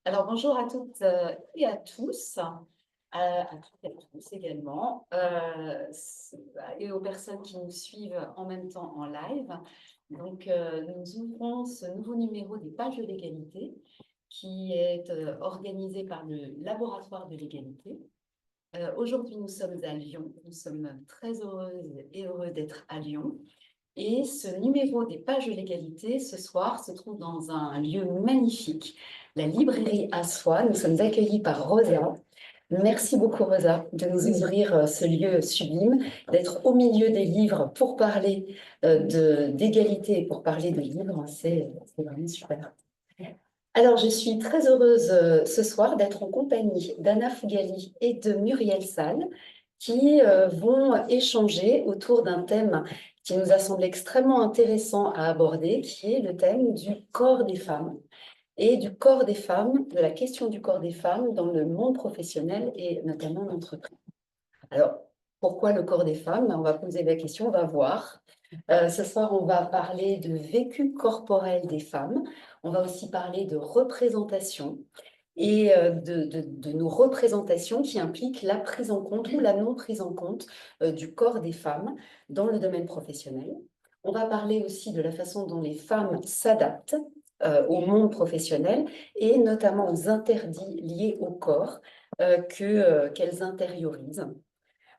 Alors, bonjour à toutes et à tous, à toutes et à tous également, et aux personnes qui nous suivent en même temps en live. Donc, nous ouvrons ce nouveau numéro des pages de l'égalité qui est organisé par le Laboratoire de l'égalité. Aujourd'hui, nous sommes à Lyon. Nous sommes très heureuses et heureux d'être à Lyon. Et ce numéro des pages de l'égalité, ce soir, se trouve dans un lieu magnifique, la librairie Assois. Nous sommes accueillis par Rosa. Merci beaucoup, Rosa, de nous ouvrir ce lieu sublime, d'être au milieu des livres pour parler d'égalité et pour parler de livres. C'est vraiment super. Alors, je suis très heureuse ce soir d'être en compagnie d'Anna Fougali et de Muriel Salle qui vont échanger autour d'un thème qui nous a semblé extrêmement intéressant à aborder, qui est le thème du corps des femmes et du corps des femmes, de la question du corps des femmes dans le monde professionnel et notamment en entreprise. Alors, pourquoi le corps des femmes? On va poser la question, on va voir. Ce soir, on va parler de vécu corporel des femmes. On va aussi parler de représentation et de nos représentations qui impliquent la prise en compte ou la non prise en compte du corps des femmes dans le domaine professionnel. On va parler aussi de la façon dont les femmes s'adaptent au monde professionnel et notamment aux interdits liés au corps qu'elles intériorisent.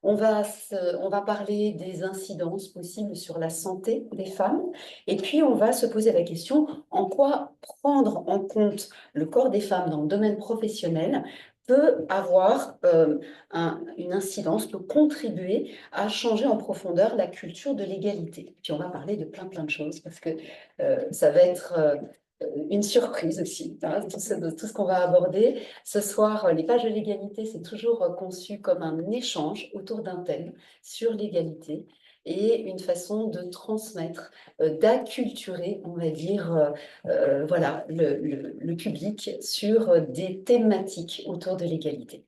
On va parler des incidences possibles sur la santé des femmes et puis on va se poser la question en quoi prendre en compte le corps des femmes dans le domaine professionnel peut avoir une incidence, peut contribuer à changer en profondeur la culture de l'égalité. Puis on va parler de plein de choses parce que ça va être une surprise aussi, hein, tout ce qu'on va aborder. Ce soir, les pages de l'égalité, c'est toujours conçu comme un échange autour d'un thème sur l'égalité et une façon de transmettre, d'acculturer, on va dire, voilà, le public sur des thématiques autour de l'égalité.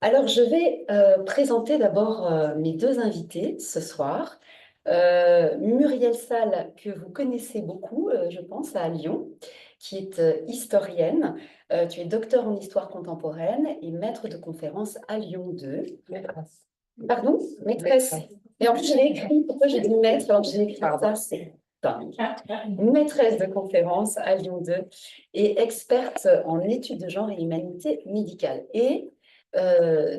Alors, je vais présenter d'abord mes deux invités ce soir. Muriel Salle, que vous connaissez beaucoup, je pense, à Lyon, qui est historienne. Tu es docteur en histoire contemporaine et maître de conférences à Lyon 2. Maîtresse. Pardon? Maîtresse. Et en plus, je l'ai écrit. Pourquoi j'ai dit maître alors que j'ai écrit ça? C'est dingue. Maîtresse de conférences à Lyon 2 et experte en études de genre et humanité médicale. Et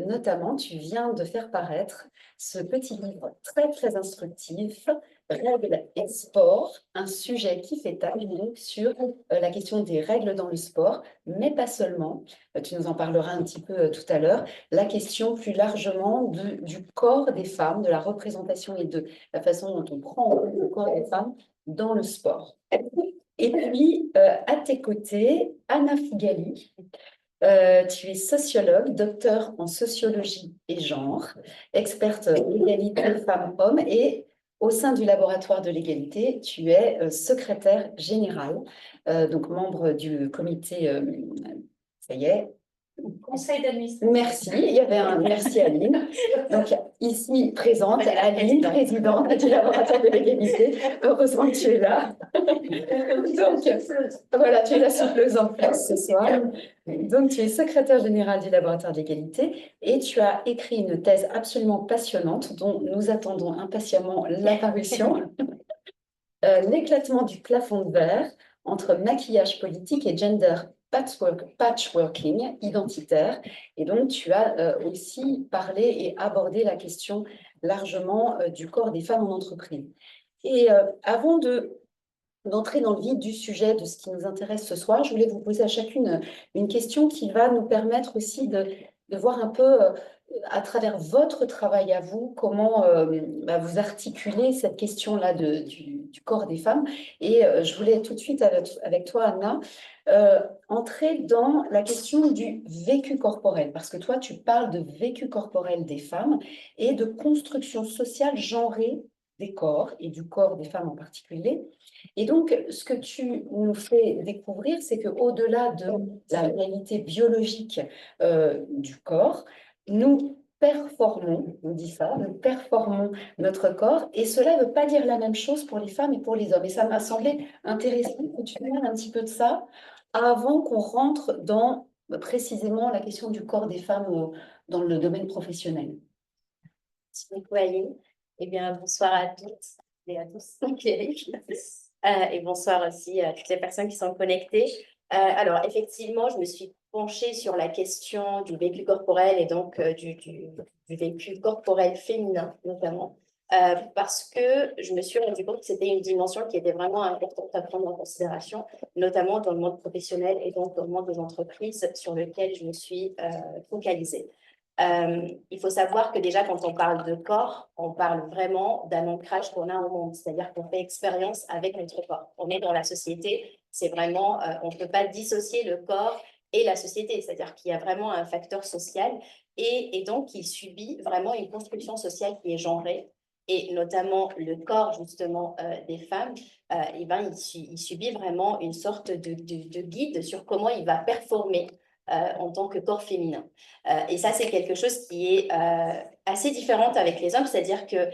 notamment, tu viens de faire paraître ce petit livre très instructif, Règles et sport, un sujet qui fait table donc sur la question des règles dans le sport, mais pas seulement. Tu nous en parleras un petit peu tout à l'heure. La question plus largement du corps des femmes, de la représentation et de la façon dont on prend en compte le corps des femmes dans le sport. Et puis, à tes côtés, Anna Fougali. Tu es sociologue, docteur en sociologie et genre, experte en égalité femmes-hommes et au sein du laboratoire de l'égalité, tu es secrétaire générale, donc membre du comité, ça y est. Conseil d'administration. Merci, il y avait un merci Aline. Donc ici présente Aline, présidente du laboratoire de l'égalité. Heureusement que tu es là. Donc voilà, tu es la souffleuse en plus ce soir. Donc tu es secrétaire générale du laboratoire de l'égalité et tu as écrit une thèse absolument passionnante dont nous attendons impatiemment la parution. L'éclatement du plafond de verre entre maquillage politique et gender patchworking identitaire. Et donc, tu as aussi parlé et abordé la question largement du corps des femmes en entreprise. Et avant d'entrer dans le vif du sujet de ce qui nous intéresse ce soir, je voulais vous poser à chacune une question qui va nous permettre aussi de voir un peu à travers votre travail à vous, comment vous articulez cette question-là du corps des femmes. Et je voulais tout de suite avec toi, Anna, entrer dans la question du vécu corporel, parce que toi, tu parles de vécu corporel des femmes et de construction sociale genrée des corps et du corps des femmes en particulier. Et donc, ce que tu nous fais découvrir, c'est qu'au-delà de la réalité biologique du corps, nous performons, on dit ça, nous performons notre corps, et cela ne veut pas dire la même chose pour les femmes et pour les hommes. Et ça m'a semblé intéressant que tu parles un petit peu de ça, avant qu'on rentre dans précisément la question du corps des femmes dans le domaine professionnel. Merci beaucoup, Aline. Eh bien, bonsoir à toutes et à tous. Et bonsoir aussi à toutes les personnes qui sont connectées. Alors, effectivement, je me suis penchée sur la question du vécu corporel et donc du vécu corporel féminin, notamment, parce que je me suis rendu compte que c'était une dimension qui était vraiment importante à prendre en considération, notamment dans le monde professionnel et donc dans le monde des entreprises sur lequel je me suis focalisée. Il faut savoir que déjà, quand on parle de corps, on parle vraiment d'un ancrage qu'on a au monde, c'est-à-dire qu'on fait expérience avec notre corps. On est dans la société, c'est vraiment, on ne peut pas dissocier le corps et la société, c'est-à-dire qu'il y a vraiment un facteur social et donc il subit vraiment une construction sociale qui est genrée. Et notamment le corps justement des femmes, eh ben, il subit vraiment une sorte de guide sur comment il va performer en tant que corps féminin. Et ça, c'est quelque chose qui est assez différent avec les hommes, c'est-à-dire que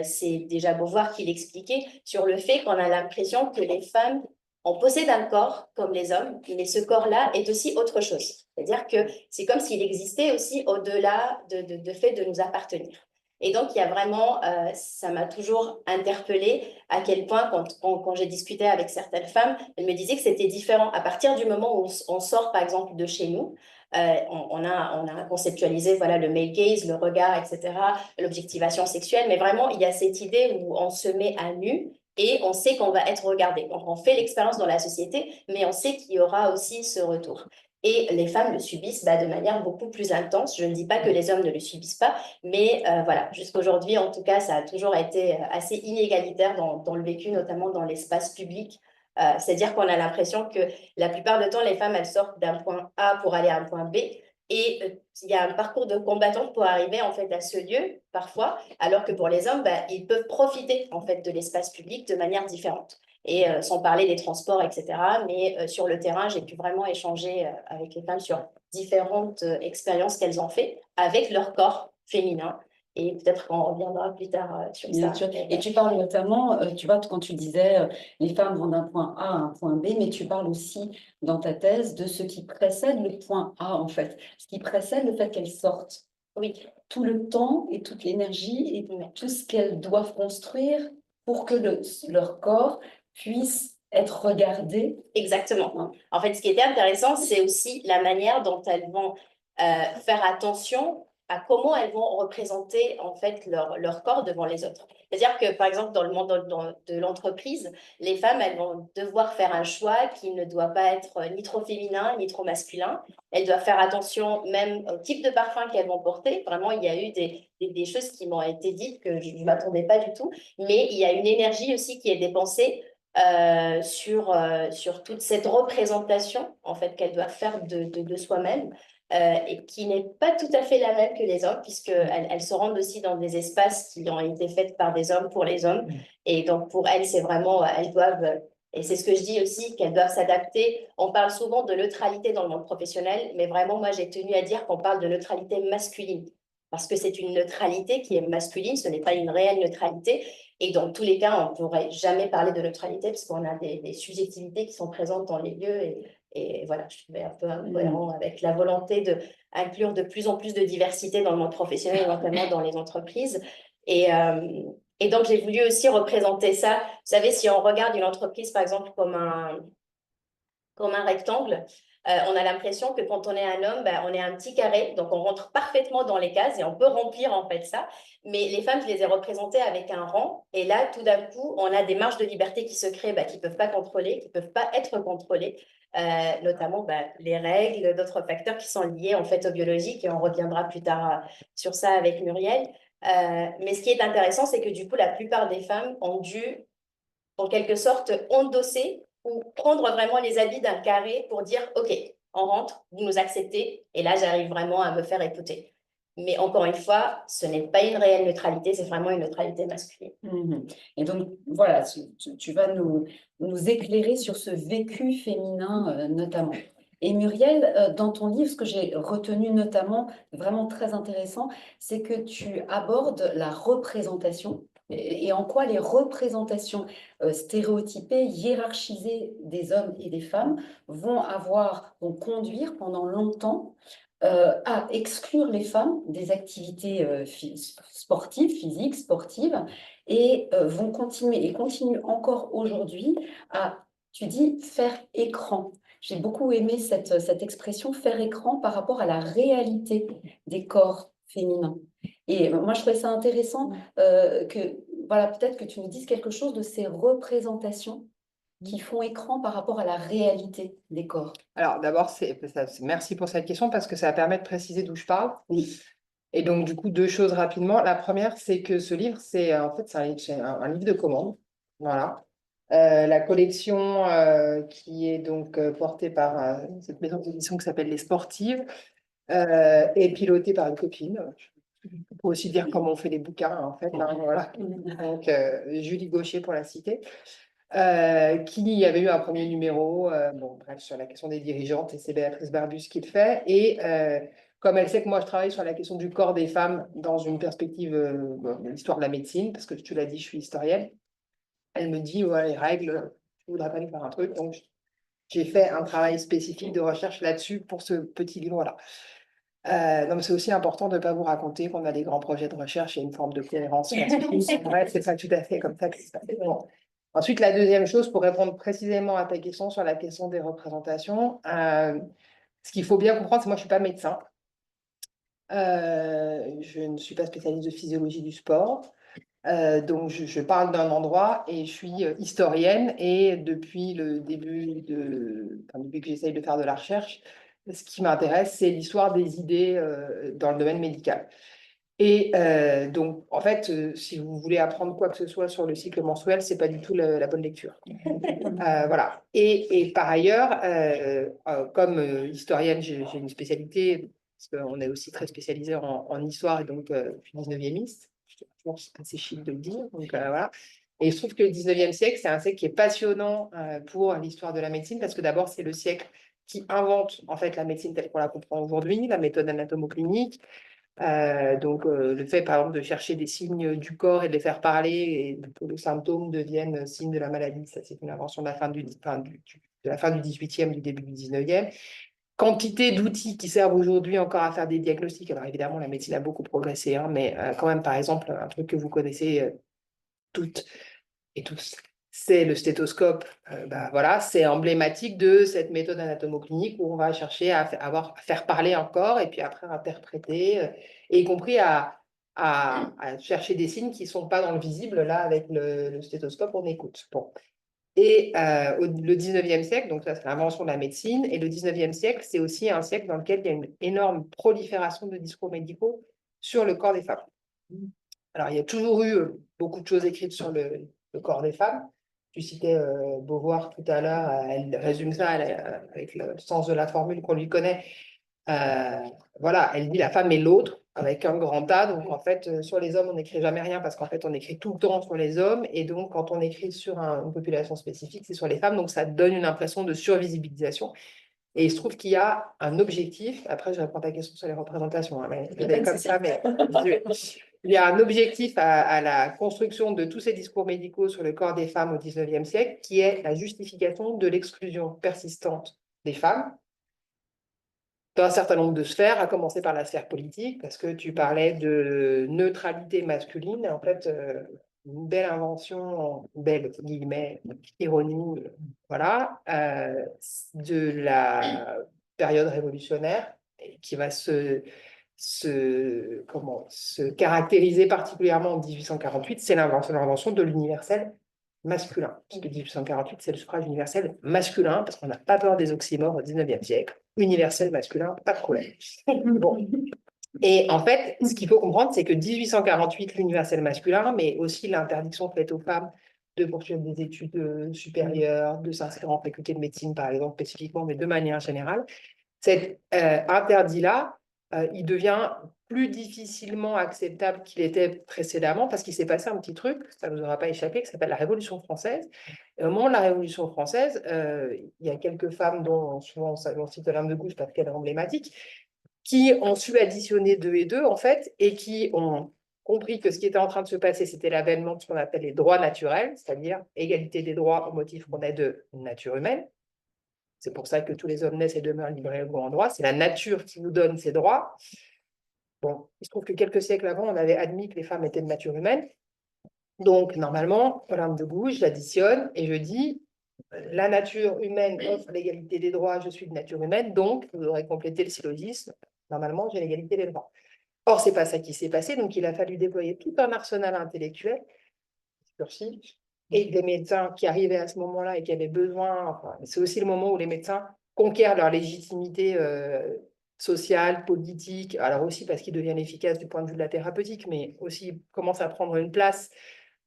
c'est déjà Beauvoir qui l'expliquait sur le fait qu'on a l'impression que les femmes, on possède un corps comme les hommes, mais ce corps-là est aussi autre chose. C'est-à-dire que c'est comme s'il existait aussi au-delà de fait de nous appartenir. Et donc, il y a vraiment, ça m'a toujours interpellée à quel point, quand j'ai discuté avec certaines femmes, elles me disaient que c'était différent. À partir du moment où on sort, par exemple, de chez nous, on a conceptualisé voilà, le male gaze, le regard, etc., l'objectivation sexuelle, mais vraiment, il y a cette idée où on se met à nu et on sait qu'on va être regardé. Donc, on fait l'expérience dans la société, mais on sait qu'il y aura aussi ce retour. Et les femmes le subissent de manière beaucoup plus intense. Je ne dis pas que les hommes ne le subissent pas, mais voilà, jusqu'aujourd'hui, en tout cas, ça a toujours été assez inégalitaire dans le vécu, notamment dans l'espace public. C'est-à-dire qu'on a l'impression que la plupart du temps, les femmes, elles sortent d'un point A pour aller à un point B. Et il y a un parcours de combattante pour arriver en fait à ce lieu, parfois, alors que pour les hommes, ils peuvent profiter en fait de l'espace public de manière différente. Et sans parler des transports, etc. Mais sur le terrain, j'ai pu vraiment échanger avec les femmes sur différentes expériences qu'elles ont fait avec leur corps féminin. Et peut-être qu'on reviendra plus tard sur Bien ça. sûr. Et tu parles notamment, tu vois, quand tu disais les femmes vont d'un point A à un point B, mais tu parles aussi dans ta thèse de ce qui précède le point A, en fait, ce qui précède le fait qu'elles sortent. Oui. Tout le temps et toute l'énergie et tout ce qu'elles doivent construire pour que leur corps puisse être regardé. Exactement. En fait, ce qui était intéressant, c'est aussi la manière dont elles vont faire attention à comment elles vont représenter en fait leur corps devant les autres. C'est-à-dire que, par exemple, dans le monde de l'entreprise, les femmes, elles vont devoir faire un choix qui ne doit pas être ni trop féminin, ni trop masculin. Elles doivent faire attention même au type de parfum qu'elles vont porter. Vraiment, il y a eu des choses qui m'ont été dites que je ne m'attendais pas du tout. Mais il y a une énergie aussi qui est dépensée sur toute cette représentation en fait qu'elles doivent faire de soi-même et qui n'est pas tout à fait la même que les hommes puisqu'elles se rendent aussi dans des espaces qui ont été faits par des hommes pour les hommes et donc pour elles c'est vraiment elles doivent et c'est ce que je dis aussi qu'elles doivent s'adapter. On parle souvent de neutralité dans le monde professionnel mais vraiment moi j'ai tenu à dire qu'on parle de neutralité masculine parce que c'est une neutralité qui est masculine, ce n'est pas une réelle neutralité. Et dans tous les cas, on ne pourrait jamais parler de neutralité parce qu'on a des subjectivités qui sont présentes dans les lieux. Et voilà, je trouvais un peu incohérent avec la volonté d'inclure de plus en plus de diversité dans le monde professionnel, notamment dans les entreprises. Et donc, j'ai voulu aussi représenter ça. Vous savez, si on regarde une entreprise, par exemple, comme un rectangle, on a l'impression que quand on est un homme, on est un petit carré, donc on rentre parfaitement dans les cases et on peut remplir en fait ça. Mais les femmes, je les ai représentées avec un rang et là, tout d'un coup, on a des marges de liberté qui se créent, qui ne peuvent pas contrôler, qui ne peuvent pas être contrôlées, notamment les règles, d'autres facteurs qui sont liés en fait au biologique et on reviendra plus tard sur ça avec Muriel. Mais ce qui est intéressant, c'est que du coup, la plupart des femmes ont dû, en quelque sorte, endosser ou prendre vraiment les habits d'un carré pour dire, OK, on rentre, vous nous acceptez, et là, j'arrive vraiment à me faire écouter. Mais encore une fois, ce n'est pas une réelle neutralité, c'est vraiment une neutralité masculine. Et donc, voilà, tu vas nous éclairer sur ce vécu féminin notamment. Et Muriel, dans ton livre, ce que j'ai retenu notamment, vraiment très intéressant, c'est que tu abordes la représentation et en quoi les représentations stéréotypées, hiérarchisées des hommes et des femmes vont conduire pendant longtemps à exclure les femmes des activités sportives, physiques, sportives, et vont continuer et continuent encore aujourd'hui à, tu dis, faire écran. J'ai beaucoup aimé cette expression, faire écran par rapport à la réalité des corps féminins. Et moi, je trouvais ça intéressant voilà, peut-être que tu nous dises quelque chose de ces représentations qui font écran par rapport à la réalité des corps. Alors, d'abord, merci pour cette question parce que ça permet de préciser d'où je parle. Oui. Et donc, du coup, deux choses rapidement. La première, c'est que ce livre, c'est un livre de commande. Voilà. La collection qui est donc portée par cette maison d'édition qui s'appelle Les Sportives est pilotée par une copine. On peut aussi dire comment on fait les bouquins, en fait. Hein, voilà. Donc, Julie Gaucher, pour la citer. Qui avait eu un premier numéro, bon, bref, sur la question des dirigeantes, et c'est Béatrice Barbus qui le fait. Et comme elle sait que moi, je travaille sur la question du corps des femmes dans une perspective de l'histoire de la médecine, parce que tu l'as dit, je suis historienne, elle me dit, ouais, les règles, je voudrais pas lui faire un truc. Donc, j'ai fait un travail spécifique de recherche là-dessus pour ce petit livre-là. Donc, c'est aussi important de ne pas vous raconter qu'on a des grands projets de recherche et une forme de cohérence scientifique. Ouais, c'est pas tout à fait comme ça que ça se passe. Bon. Ensuite, la deuxième chose, pour répondre précisément à ta question sur la question des représentations, ce qu'il faut bien comprendre, c'est que moi, je ne suis pas médecin. Je ne suis pas spécialiste de physiologie du sport. Donc, je parle d'un endroit et je suis historienne. Et depuis le début depuis que j'essaye de faire de la recherche, ce qui m'intéresse, c'est l'histoire des idées dans le domaine médical. Et donc, en fait, si vous voulez apprendre quoi que ce soit sur le cycle menstruel, ce n'est pas du tout la bonne lecture. Voilà. Et par ailleurs, comme historienne, j'ai une spécialité, parce qu'on est aussi très spécialisé en histoire, et donc je suis 19e. C'est assez chic de le dire. Donc, voilà. Et je trouve que le 19e siècle, c'est un siècle qui est passionnant pour l'histoire de la médecine, parce que d'abord, c'est le siècle qui invente en fait la médecine telle qu'on la comprend aujourd'hui, la méthode anatomoclinique. Donc, le fait, par exemple, de chercher des signes du corps et de les faire parler et que le symptôme devienne signe de la maladie, ça, c'est une invention de la fin de la fin du 18e, du début du 19e. Quantité d'outils qui servent aujourd'hui encore à faire des diagnostics. Alors, évidemment, la médecine a beaucoup progressé, hein, mais quand même, par exemple, un truc que vous connaissez toutes et tous, c'est le stéthoscope. Voilà, c'est emblématique de cette méthode anatomoclinique où on va chercher à faire parler un corps et puis après interpréter, et y compris à chercher des signes qui ne sont pas dans le visible. Là, avec le stéthoscope, on écoute. Bon. Et le 19e siècle, donc ça c'est l'invention de la médecine, et le 19e siècle, c'est aussi un siècle dans lequel il y a une énorme prolifération de discours médicaux sur le corps des femmes. Alors, il y a toujours eu beaucoup de choses écrites sur le corps des femmes. Tu citais Beauvoir tout à l'heure, elle résume ça avec le sens de la formule qu'on lui connaît. Voilà, elle dit la femme est l'autre, avec un grand A. Donc, en fait, sur les hommes, on n'écrit jamais rien parce qu'en fait, on écrit tout le temps sur les hommes. Et donc, quand on écrit sur une population spécifique, c'est sur les femmes. Donc, ça donne une impression de survisibilisation. Et il se trouve qu'il y a un objectif. Après, je réponds à ta question sur les représentations, hein, mais comme ça, mais il y a un objectif à la construction de tous ces discours médicaux sur le corps des femmes au 19e siècle, qui est la justification de l'exclusion persistante des femmes dans un certain nombre de sphères, à commencer par la sphère politique, parce que tu parlais de neutralité masculine. En fait, une belle invention, belle guillemets, ironie, voilà, de la période révolutionnaire qui va se caractériser particulièrement en 1848, c'est l'invention de l'universel masculin. Parce que 1848, c'est le suffrage universel masculin, parce qu'on n'a pas peur des oxymores au 19e siècle. Universel masculin, pas de problème. Bon. Et en fait, ce qu'il faut comprendre, c'est que 1848, l'universel masculin, mais aussi l'interdiction faite aux femmes de poursuivre des études supérieures, de s'inscrire en faculté de médecine, par exemple, spécifiquement, mais de manière générale, cet interdit-là, il devient plus difficilement acceptable qu'il était précédemment parce qu'il s'est passé un petit truc, ça ne vous aura pas échappé, qui s'appelle la Révolution française. Et au moment de la Révolution française, il y a quelques femmes dont souvent on cite Olympe de Gouges parce qu'elle est emblématique, qui ont su additionner deux et deux, en fait, et qui ont compris que ce qui était en train de se passer, c'était l'avènement de ce qu'on appelle les droits naturels, c'est-à-dire égalité des droits au motif qu'on est de nature humaine. C'est pour ça que tous les hommes naissent et demeurent libres et égaux en droit. C'est la nature qui nous donne ces droits. Bon, il se trouve que quelques siècles avant, on avait admis que les femmes étaient de nature humaine. Donc, normalement, Olympe de Gouges, j'additionne et je dis la nature humaine offre l'égalité des droits, je suis de nature humaine, donc vous aurez complété le syllogisme. Normalement, j'ai l'égalité des droits. Or, ce n'est pas ça qui s'est passé, donc il a fallu déployer tout un arsenal intellectuel, et les médecins qui arrivaient à ce moment-là et qui avaient besoin, enfin, c'est aussi le moment où les médecins conquièrent leur légitimité sociale, politique, alors aussi parce qu'ils deviennent efficaces du point de vue de la thérapeutique, mais aussi commencent à prendre une place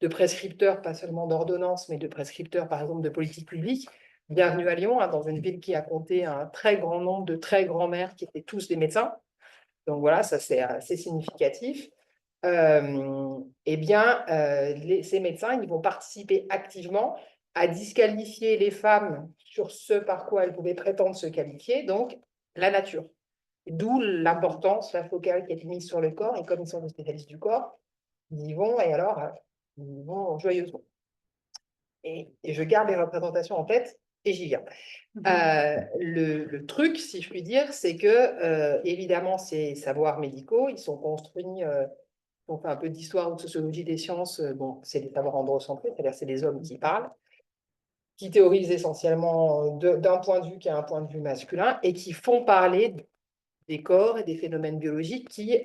de prescripteurs, pas seulement d'ordonnances, mais de prescripteurs, par exemple, de politique publique. Bienvenue à Lyon, hein, dans une ville qui a compté un très grand nombre de très grands-mères qui étaient tous des médecins. Donc voilà, ça c'est assez significatif. Eh bien, ces médecins, ils vont participer activement à disqualifier les femmes sur ce par quoi elles pouvaient prétendre se qualifier, donc la nature. D'où l'importance, la focale qui est mise sur le corps, et comme ils sont des spécialistes du corps, ils y vont, et alors, ils y vont joyeusement. Et je garde les représentations en tête, et j'y viens. Le truc, si je puis dire, c'est que, évidemment, ces savoirs médicaux, ils sont construits, on fait un peu d'histoire ou de sociologie des sciences, bon, c'est des savoirs androcentrés, c'est-à-dire c'est les hommes qui parlent, qui théorisent essentiellement d'un point de vue qui est un point de vue masculin, et qui font parler des corps et des phénomènes biologiques qui,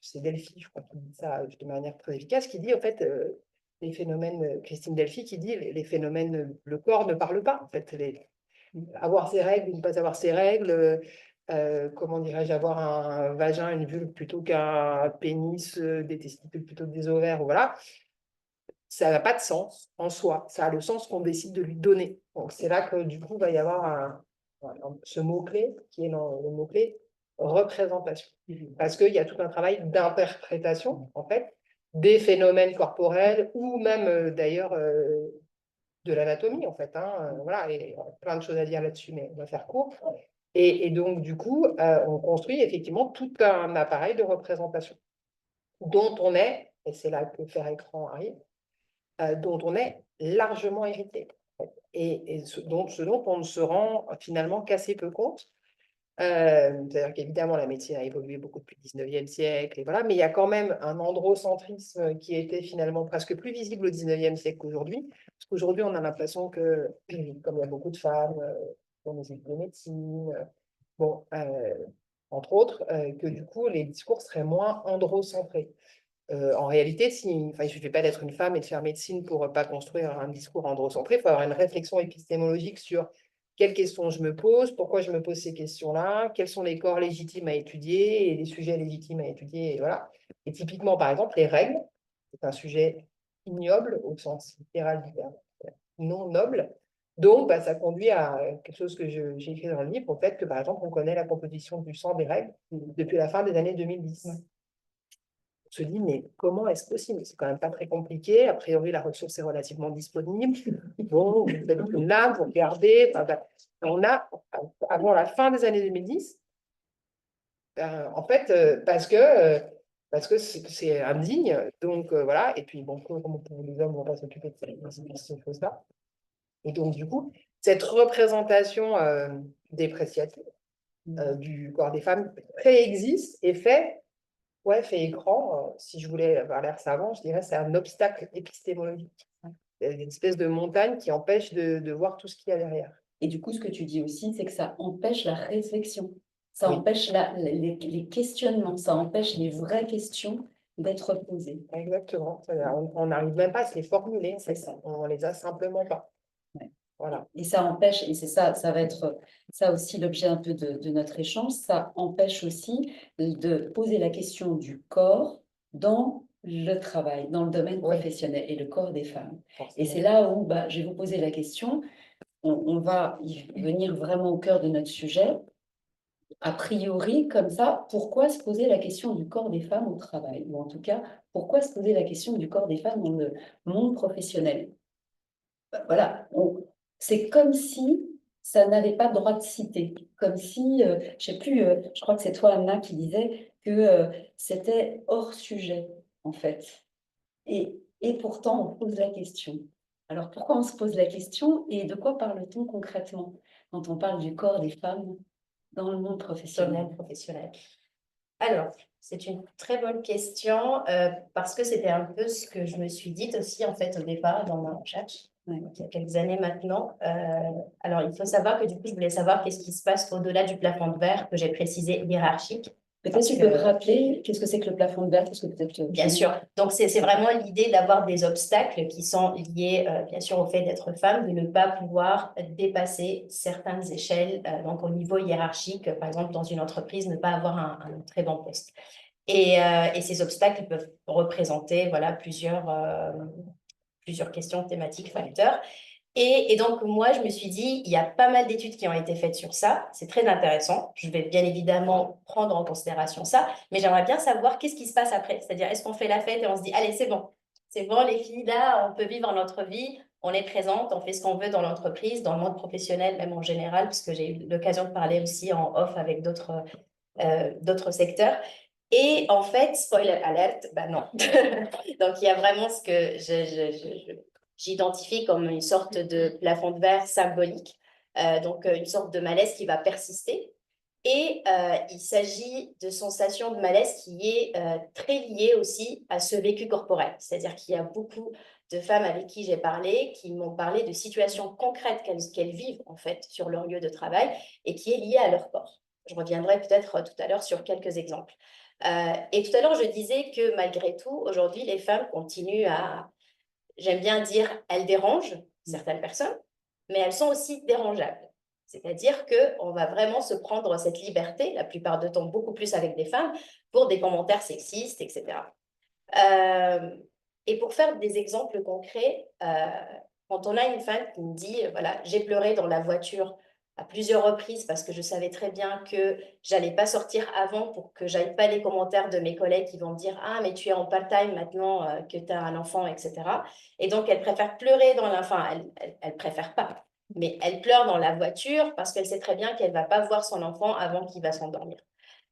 c'est Delphi, je crois, qui dit ça de manière très efficace, qui dit en fait, les phénomènes, Christine Delphi, qui dit les phénomènes, le corps ne parle pas, en fait, avoir ses règles ou ne pas avoir ses règles, comment dirais-je, avoir un vagin, une vulve plutôt qu'un pénis, des testicules plutôt que des ovaires, voilà, ça n'a pas de sens en soi, ça a le sens qu'on décide de lui donner. Donc c'est là que du coup, il va y avoir ce mot-clé, qui est le mot-clé représentation. Parce qu'il y a tout un travail d'interprétation, en fait, des phénomènes corporels ou même d'ailleurs de l'anatomie, en fait. Hein, voilà, et plein de choses à dire là-dessus, mais on va faire court. Et donc, du coup, on construit effectivement tout un appareil de représentation dont on est, et c'est là que faire écran arrive, dont on est largement hérité. Et ce dont on ne se rend finalement qu'assez peu compte. C'est-à-dire qu'évidemment, la médecine a évolué beaucoup depuis le 19e siècle, et voilà, mais il y a quand même un androcentrisme qui était finalement presque plus visible au 19e siècle qu'aujourd'hui. Parce qu'aujourd'hui, on a l'impression que, comme il y a beaucoup de femmes dans les études de médecine, bon, entre autres, que du coup, les discours seraient moins androcentrés. En réalité, il ne suffit pas d'être une femme et de faire médecine pour ne pas construire un discours androcentré. Il faut avoir une réflexion épistémologique sur quelles questions je me pose, pourquoi je me pose ces questions-là, quels sont les corps légitimes à étudier et les sujets légitimes à étudier. Et, voilà. Et typiquement, par exemple, les règles, c'est un sujet ignoble au sens littéral du terme, non noble. Donc, bah, ça conduit à quelque chose que j'ai écrit dans le livre, au fait que, par exemple, on connaît la composition du sang des règles depuis la fin des années 2010. On se dit, mais comment est-ce possible? C'est quand même pas très compliqué. A priori, la ressource est relativement disponible. Bon, vous faites une lame, vous regardez. On a, avant la fin des années 2010, en fait, parce que c'est indigne. Donc, voilà. Et puis, bon, comme les hommes ne vont pas s'occuper de ces choses-là. Et donc, du coup, cette représentation dépréciative du corps des femmes préexiste et fait écran, si je voulais avoir l'air savant, je dirais c'est un obstacle épistémologique. C'est une espèce de montagne qui empêche de voir tout ce qu'il y a derrière. Et du coup, ce que tu dis aussi, c'est que ça empêche la réflexion. Ça Oui. empêche les questionnements, ça empêche les vraies questions d'être posées. Exactement. On n'arrive même pas à se les formuler. C'est ça. On les a simplement pas. Ouais. Voilà. Et ça empêche, et c'est ça, ça va être ça aussi l'objet un peu de notre échange, ça empêche aussi de poser la question du corps dans le travail, dans le domaine Oui. professionnel et le corps des femmes. Forcément. Et c'est là où je vais vous poser la question, on va y venir vraiment au cœur de notre sujet. A priori, comme ça, pourquoi se poser la question du corps des femmes au travail? Ou en tout cas, pourquoi se poser la question du corps des femmes dans le monde professionnel? Voilà, c'est comme si ça n'avait pas droit de citer. Comme si, je ne sais plus, je crois que c'est toi, Anna, qui disait, que c'était hors sujet, en fait. Et pourtant, on pose la question. Alors, pourquoi on se pose la question et de quoi parle-t-on concrètement quand on parle du corps des femmes dans le monde professionnel? Professionnel. Alors, c'est une très bonne question parce que c'était un peu ce que je me suis dit aussi en fait au départ dans ma recherche, Ouais. il y a quelques années maintenant. Alors, il faut savoir que du coup, je voulais savoir qu'est-ce qui se passe au-delà du plafond de verre que j'ai précisé hiérarchique. Peut-être tu peux me rappeler qu'est-ce que c'est que le plafond de verre, parce que peut-être Bien sûr. Donc, c'est vraiment l'idée d'avoir des obstacles qui sont liés, bien sûr, au fait d'être femme, de ne pas pouvoir dépasser certaines échelles, donc au niveau hiérarchique, par exemple, dans une entreprise, ne pas avoir un très bon poste. Et ces obstacles peuvent représenter voilà, plusieurs questions thématiques, facteurs. Et donc, moi, je me suis dit, il y a pas mal d'études qui ont été faites sur ça. C'est très intéressant. Je vais bien évidemment prendre en considération ça, mais j'aimerais bien savoir qu'est-ce qui se passe après. C'est-à-dire, est-ce qu'on fait la fête et on se dit, allez, c'est bon, les filles, là, on peut vivre notre vie, on est présente, on fait ce qu'on veut dans l'entreprise, dans le monde professionnel, même en général, puisque j'ai eu l'occasion de parler aussi en off avec d'autres secteurs. Et en fait, spoiler alert, ben non. Donc, il y a vraiment ce que j'identifie comme une sorte de plafond de verre symbolique, donc une sorte de malaise qui va persister. Et il s'agit de sensations de malaise qui est très liée aussi à ce vécu corporel. C'est-à-dire qu'il y a beaucoup de femmes avec qui j'ai parlé qui m'ont parlé de situations concrètes qu'elles vivent en fait sur leur lieu de travail et qui est liée à leur corps. Je reviendrai peut-être tout à l'heure sur quelques exemples. Et tout à l'heure, je disais que malgré tout, aujourd'hui, les femmes continuent j'aime bien dire, elles dérangent certaines personnes, mais elles sont aussi dérangeables. C'est-à-dire qu'on va vraiment se prendre cette liberté, la plupart du temps beaucoup plus avec des femmes, pour des commentaires sexistes, etc. Et pour faire des exemples concrets, quand on a une femme qui me dit, voilà, j'ai pleuré dans la voiture à plusieurs reprises parce que je savais très bien que j'allais pas sortir avant pour que j'aille pas les commentaires de mes collègues qui vont me dire, ah, mais tu es en part-time maintenant que tu as un enfant, etc. Et donc, elle préfère pleurer enfin, elle préfère pas, mais elle pleure dans la voiture parce qu'elle sait très bien qu'elle va pas voir son enfant avant qu'il va s'endormir.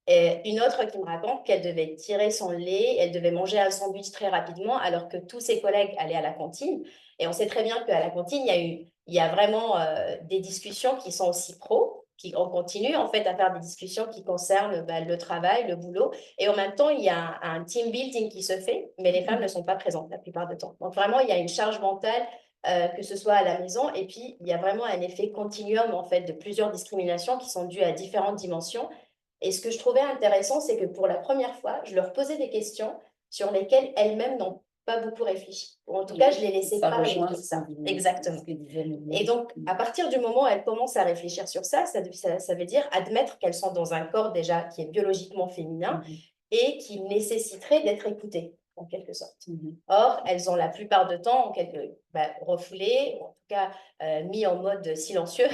Et une autre qui me raconte qu'elle devait tirer son lait, elle devait manger un sandwich très rapidement alors que tous ses collègues allaient à la cantine. Et on sait très bien qu'à la cantine, il y a vraiment des discussions qui sont aussi on continue en fait à faire des discussions qui concernent le travail, le boulot. Et en même temps, il y a un team building qui se fait, mais les femmes ne sont pas présentes la plupart du temps. Donc vraiment, il y a une charge mentale que ce soit à la maison. Et puis, il y a vraiment un effet continuum en fait de plusieurs discriminations qui sont dues à différentes dimensions. Et ce que je trouvais intéressant, c'est que pour la première fois, je leur posais des questions sur lesquelles elles-mêmes n'ont pas beaucoup réfléchi. Ou en tout cas, je les laissais parler de ça. Exactement. Et donc, à partir du moment où elles commencent à réfléchir sur ça, ça veut dire admettre qu'elles sont dans un corps déjà qui est biologiquement féminin et qui nécessiterait d'être écoutées, en quelque sorte. Or, elles ont la plupart du temps refoulé, ou en tout cas mis en mode silencieux,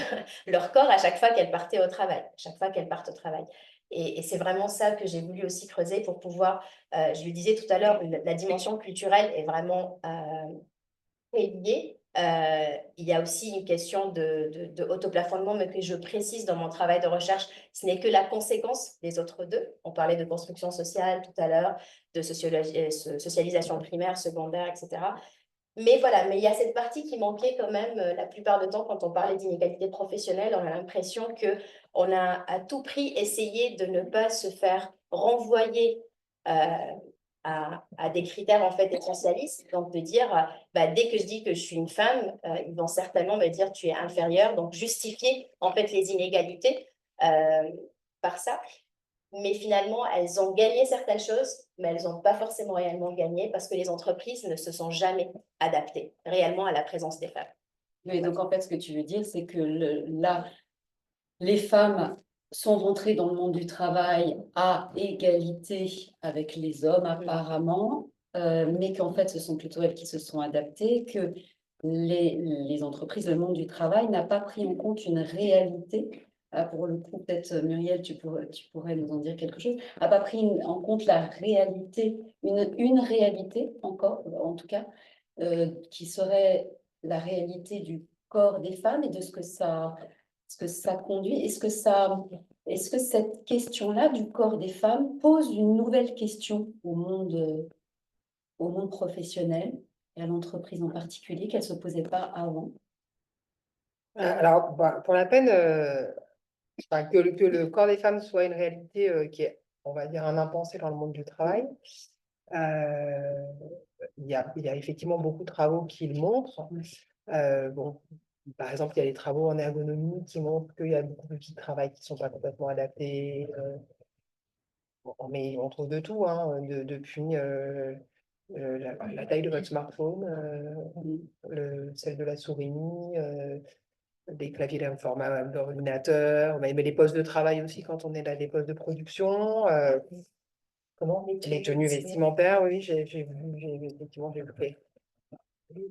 leur corps à chaque fois qu'elles partaient au travail, à chaque fois qu'elles partent au travail. Et c'est vraiment ça que j'ai voulu aussi creuser pour pouvoir, je le disais tout à l'heure, la dimension culturelle est vraiment liée. Il y a aussi une question de autoplafonnement, mais que je précise dans mon travail de recherche, ce n'est que la conséquence des autres deux. On parlait de construction sociale tout à l'heure, de socialisation primaire, secondaire, etc. Mais voilà, mais il y a cette partie qui manquait quand même la plupart du temps quand on parlait d'inégalité professionnelle. On a l'impression qu'on a à tout prix essayé de ne pas se faire renvoyer à des critères en fait essentialistes. Donc de dire, dès que je dis que je suis une femme, ils vont certainement me dire tu es inférieure. Donc justifier en fait les inégalités par ça. Mais finalement, elles ont gagné certaines choses, mais elles n'ont pas forcément réellement gagné parce que les entreprises ne se sont jamais adaptées réellement à la présence des femmes. Oui, donc en fait, ce que tu veux dire, c'est que là, les femmes sont rentrées dans le monde du travail à égalité avec les hommes, apparemment, mais qu'en fait, ce sont plutôt elles qui se sont adaptées, que les entreprises, le monde du travail n'a pas pris en compte une réalité. Pour le coup, peut-être Muriel, tu pourrais nous en dire quelque chose, n'a pas pris en compte la réalité, une réalité encore, en tout cas, qui serait la réalité du corps des femmes et de ce que ça conduit. Est-ce que ça Est-ce que cette question-là du corps des femmes pose une nouvelle question au monde professionnel et à l'entreprise en particulier qu'elle ne se posait pas avant? Alors, bah, pour la peine, enfin, que le corps des femmes soit une réalité qui est, on va dire, un impensé dans le monde du travail, euh, il y a effectivement beaucoup de travaux qui le montrent. Bon, par exemple, il y a des travaux en ergonomie qui montrent qu'il y a beaucoup d'outils de travail qui ne sont pas complètement adaptés. Bon, mais on trouve de tout, hein, depuis la taille de votre smartphone, celle de la souris, des claviers d'un format d'ordinateur, mais les postes de travail aussi quand on est là, des postes de production. Comment? Les tenues vestimentaires, oui, effectivement, j'ai vu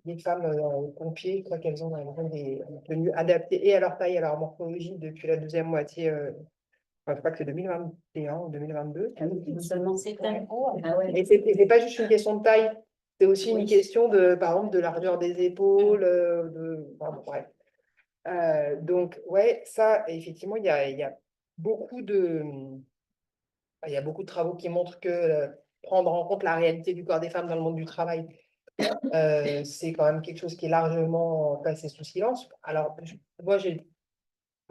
les femmes pompiers, je crois qu'elles ont des tenues adaptées et à leur taille et à leur morphologie depuis la deuxième moitié, enfin, je crois que c'est 2021 ou 2022. Ah oui, seulement c'est un. Et c'est pas juste une question de taille, c'est aussi une question de, par exemple, de largeur des épaules, enfin, bref. Donc, ouais, ça, effectivement, il y a beaucoup de, il y a beaucoup de travaux qui montrent que prendre en compte la réalité du corps des femmes dans le monde du travail, c'est quand même quelque chose qui est largement passé sous silence. Alors, moi,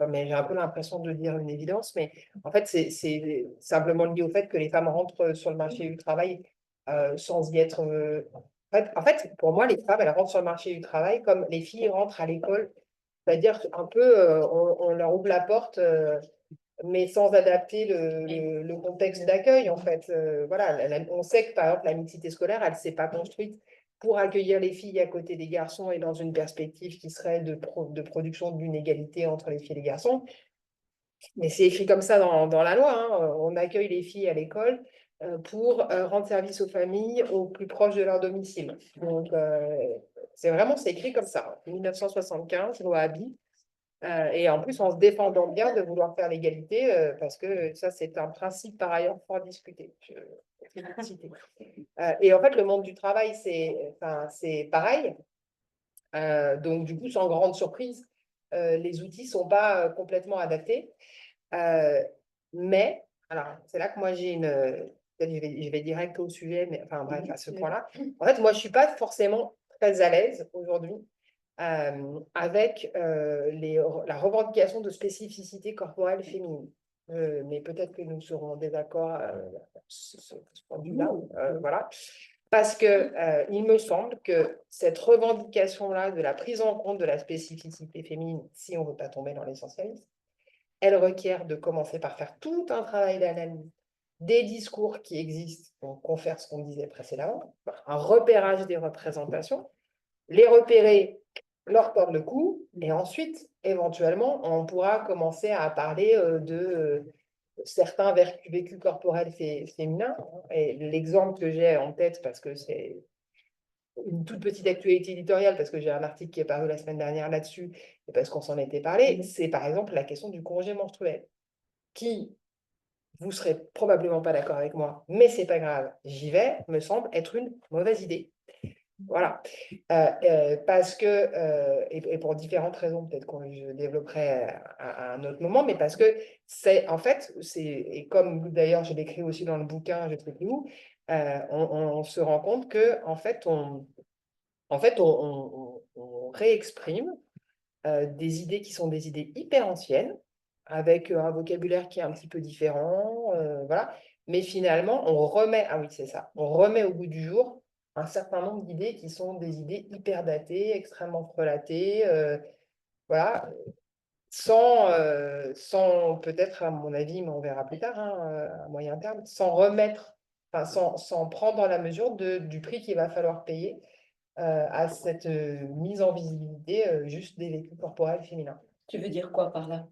mais j'ai un peu l'impression de dire une évidence, mais en fait, c'est simplement lié au fait que les femmes rentrent sur le marché du travail sans y être. En fait, pour moi, les femmes, elles rentrent sur le marché du travail comme les filles rentrent à l'école. C'est-à-dire un peu, on leur ouvre la porte, mais sans adapter le contexte d'accueil, en fait. Voilà, on sait que, par exemple, la mixité scolaire, elle ne s'est pas construite pour accueillir les filles à côté des garçons et dans une perspective qui serait de production d'une égalité entre les filles et les garçons. Mais c'est écrit comme ça dans la loi, hein. On accueille les filles à l'école pour rendre service aux familles au plus proche de leur domicile. Donc, c'est écrit comme ça. 1975, loi Abi. Et en plus, en se défendant bien de vouloir faire l'égalité, parce que ça, c'est un principe par ailleurs fort discuté. Je vais le citer. Et en fait, le monde du travail, c'est pareil. Donc, du coup, sans grande surprise, les outils ne sont pas complètement adaptés. Mais, alors, c'est là que moi, j'ai une. Peut-être je vais direct au sujet, mais enfin, bref, à ce point-là. En fait, moi, je ne suis pas forcément très à l'aise aujourd'hui avec la revendication de spécificité corporelle féminine. Mais peut-être que nous serons en désaccord sur ce point de vue-là. Voilà. Parce que il me semble que cette revendication-là de la prise en compte de la spécificité féminine, si on ne veut pas tomber dans l'essentialisme, elle requiert de commencer par faire tout un travail d'analyse des discours qui existent, pour confère ce qu'on disait précédemment, un repérage des représentations, les repérer, leur tordre le cou, et ensuite, éventuellement, on pourra commencer à parler de certains vécus corporels féminins. Et l'exemple que j'ai en tête, parce que c'est une toute petite actualité éditoriale, parce que j'ai un article qui est paru la semaine dernière là-dessus, et parce qu'on s'en était parlé, c'est par exemple la question du congé menstruel, qui, vous serez probablement pas d'accord avec moi, mais c'est pas grave, j'y vais, me semble être une mauvaise idée. Voilà. Parce que, et pour différentes raisons, peut-être que je développerai à un autre moment, mais parce que c'est, en fait, et comme d'ailleurs je l'écris aussi dans le bouquin, je ne sais plus où, on se rend compte que, en fait, on réexprime des idées qui sont des idées hyper anciennes, avec un vocabulaire qui est un petit peu différent, voilà. Mais finalement, ah oui, c'est ça, on remet au goût du jour un certain nombre d'idées qui sont des idées hyper datées, extrêmement frelatées, voilà, sans peut-être, à mon avis, mais on verra plus tard, hein, à moyen terme, sans remettre, enfin, sans prendre la mesure du prix qu'il va falloir payer à cette mise en visibilité juste des vécus corporels féminins. Tu veux dire quoi par là?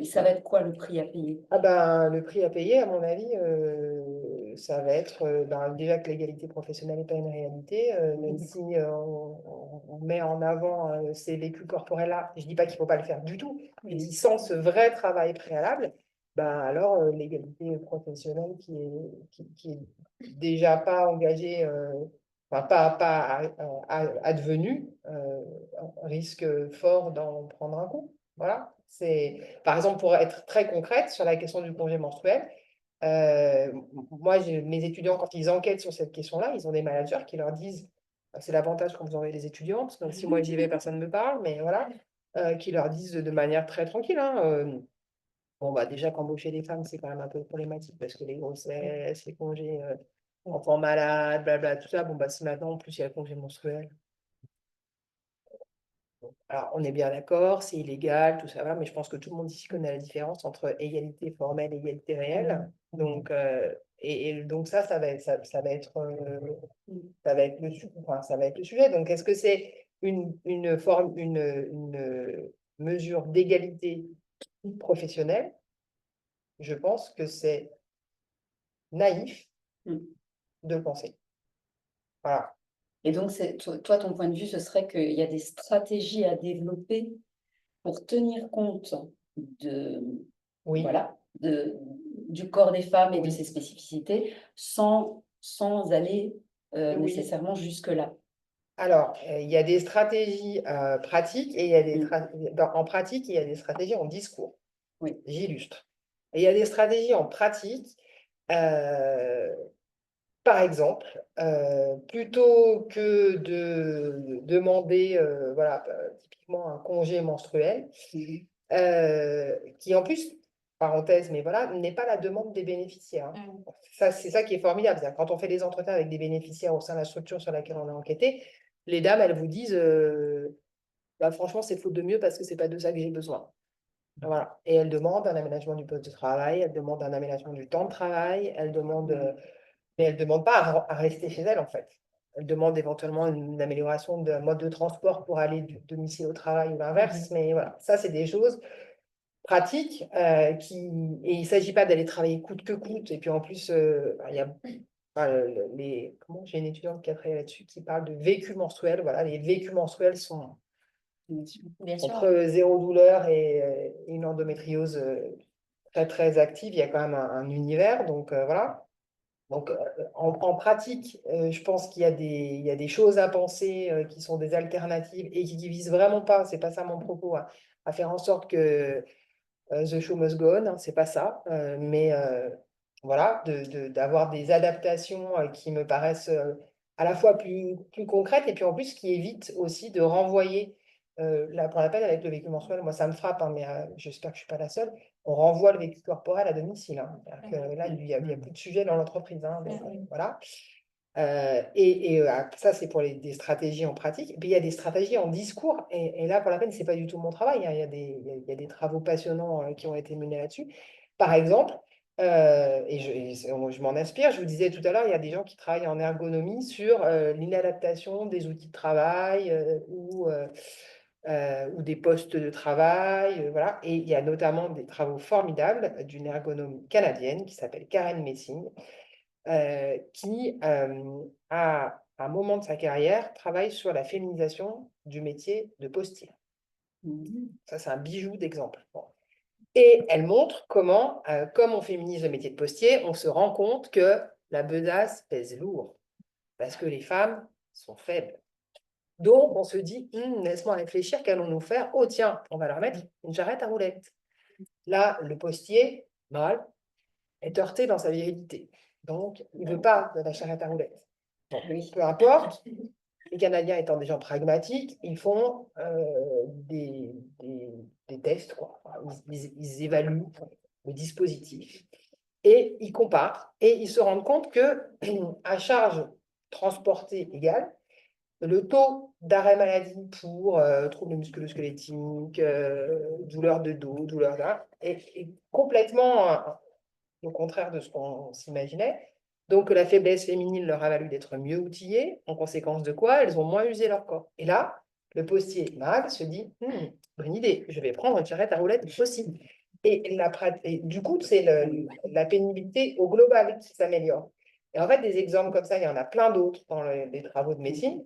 Ça va être quoi le prix à payer? Ah ben, le prix à payer, à mon avis, ça va être déjà que l'égalité professionnelle n'est pas une réalité, même si on met en avant ces vécus corporels-là. Je ne dis pas qu'il ne faut pas le faire du tout, je dis sans ce vrai travail préalable, alors l'égalité professionnelle qui est déjà pas engagée, enfin pas advenue, risque fort d'en prendre un coup. Voilà. Par exemple, pour être très concrète sur la question du congé menstruel, moi, mes étudiants, quand ils enquêtent sur cette question-là, ils ont des managers qui leur disent, c'est l'avantage quand vous envoyez les étudiants, parce que si moi j'y vais, personne ne me parle, mais voilà, qui leur disent de manière très tranquille, hein, bon, bah, déjà qu'embaucher des femmes, c'est quand même un peu problématique, parce que les grossesses, les congés, enfants malades, blabla, tout ça, bon, bah, si maintenant, en plus, il y a le congé menstruel. Alors, on est bien d'accord, c'est illégal, tout ça va, mais je pense que tout le monde ici connaît la différence entre égalité formelle et égalité réelle. Donc, donc ça va être, ça va être, ça va être enfin, ça va être le sujet. Donc, est-ce que c'est une mesure d'égalité professionnelle? Je pense que c'est naïf Mm. de le penser. Voilà. Et donc, toi, ton point de vue, ce serait qu'il y a des stratégies à développer pour tenir compte Oui. voilà, du corps des femmes et de Oui. ses spécificités sans aller Oui. nécessairement jusque-là. Alors, il y a des stratégies pratiques et il y a des en pratique, il y a des stratégies en discours. Oui. J'illustre. Et il y a des stratégies en pratique, par exemple, plutôt que de demander voilà, typiquement un congé menstruel, qui en plus, parenthèse, mais voilà, n'est pas la demande des bénéficiaires. Hein. Ça, c'est ça qui est formidable. C'est-à-dire, quand on fait des entretiens avec des bénéficiaires au sein de la structure sur laquelle on a enquêté, les dames, elles vous disent bah, franchement, c'est faute de mieux parce que c'est pas de ça que j'ai besoin. Voilà. Et elles demandent un aménagement du poste de travail, elles demandent un aménagement du temps de travail, elles demandent, mais elles ne demandent pas à rester chez elles, en fait. Elles demandent éventuellement une amélioration d'un mode de transport pour aller du domicile au travail ou l'inverse. Mais voilà, ça, c'est des choses pratiques et il ne s'agit pas d'aller travailler coûte que coûte. Et puis en plus, il y a j'ai une étudiante qui a travaillé là-dessus qui parle de vécu menstruel. Voilà, les vécus menstruels sont Bien sûr. entre zéro douleur et une endométriose très très active. Il y a quand même un univers. Donc voilà. Donc en pratique, je pense qu'il y a des choses à penser qui sont des alternatives et qui visent vraiment pas, c'est pas ça mon propos, à faire en sorte que the show must go on, hein, c'est pas ça, mais voilà, d'avoir des adaptations qui me paraissent à la fois plus concrètes et puis en plus qui évitent aussi de renvoyer, là pour la peine avec le vécu menstruel, moi ça me frappe, hein, mais j'espère que je suis pas la seule, on renvoie le vécu corporel à domicile. Hein. Là, il y a plus de sujet dans l'entreprise. Hein, donc, voilà. Ça, c'est pour des stratégies en pratique. Et puis, il y a des stratégies en discours. Et là, pour la peine, ce n'est pas du tout mon travail. Hein. Il y a des travaux passionnants qui ont été menés là-dessus. Par exemple, je m'en inspire, je vous disais tout à l'heure, il y a des gens qui travaillent en ergonomie sur l'inadaptation des outils de travail ou des postes de travail. Voilà. Et il y a notamment des travaux formidables d'une ergonomie canadienne qui s'appelle Karen Messing, qui, à un moment de sa carrière, travaille sur la féminisation du métier de postier. Ça, c'est un bijou d'exemple. Bon. Et elle montre comment, comme on féminise le métier de postier, on se rend compte que la besace pèse lourd, parce que les femmes sont faibles. Donc, on se dit, laisse-moi réfléchir, qu'allons-nous faire? Oh, tiens, on va leur mettre une charrette à roulettes. Là, le postier, mâle, est heurté dans sa virilité. Donc, il ne veut pas de la charrette à roulettes. Bon, peu importe, les Canadiens étant des gens pragmatiques, ils font des tests, quoi. Ils évaluent le dispositif et ils comparent et ils se rendent compte que à charge transportée égale, le taux d'arrêt maladie pour troubles musculo-squelettiques, douleurs de dos, douleurs là, est complètement au contraire de ce qu'on s'imaginait. Donc, la faiblesse féminine leur a valu d'être mieux outillées, en conséquence de quoi elles ont moins usé leur corps. Et là, le postier mâle se dit, bonne idée, je vais prendre une charrette à roulettes aussi. Et du coup, c'est la pénibilité au global qui s'améliore. Et en fait, des exemples comme ça, il y en a plein d'autres dans les travaux de médecine,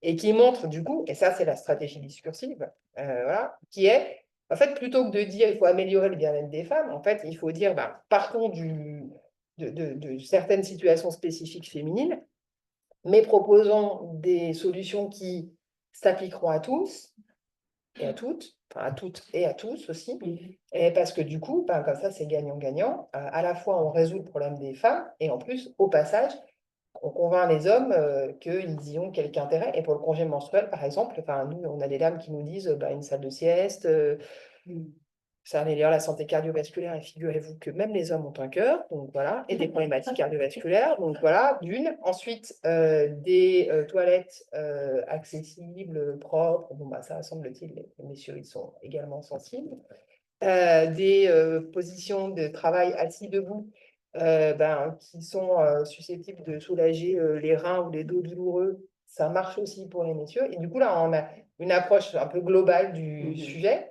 et qui montrent du coup, et ça c'est la stratégie discursive, voilà, qui est, en fait, plutôt que de dire il faut améliorer le bien-être des femmes, en fait, il faut dire, partons de certaines situations spécifiques féminines, mais proposons des solutions qui s'appliqueront à tous, et à toutes, enfin à toutes et à tous aussi. Et parce que du coup, ben, comme ça, c'est gagnant-gagnant. À la fois, on résout le problème des femmes et en plus, au passage, on convainc les hommes qu'ils y ont quelque intérêt. Et pour le congé menstruel, par exemple, enfin, nous, on a des dames qui nous disent bah, une salle de sieste, ça améliore la santé cardiovasculaire. Et figurez-vous que même les hommes ont un cœur, donc voilà, et des problématiques cardiovasculaires. Donc voilà, d'une. Ensuite, des toilettes accessibles, propres. Bon, bah, ça, semble-t-il, les messieurs, ils sont également sensibles. Des positions de travail assis-debout ben, qui sont susceptibles de soulager les reins ou les dos douloureux. Ça marche aussi pour les messieurs. Et du coup, là, on a une approche un peu globale du sujet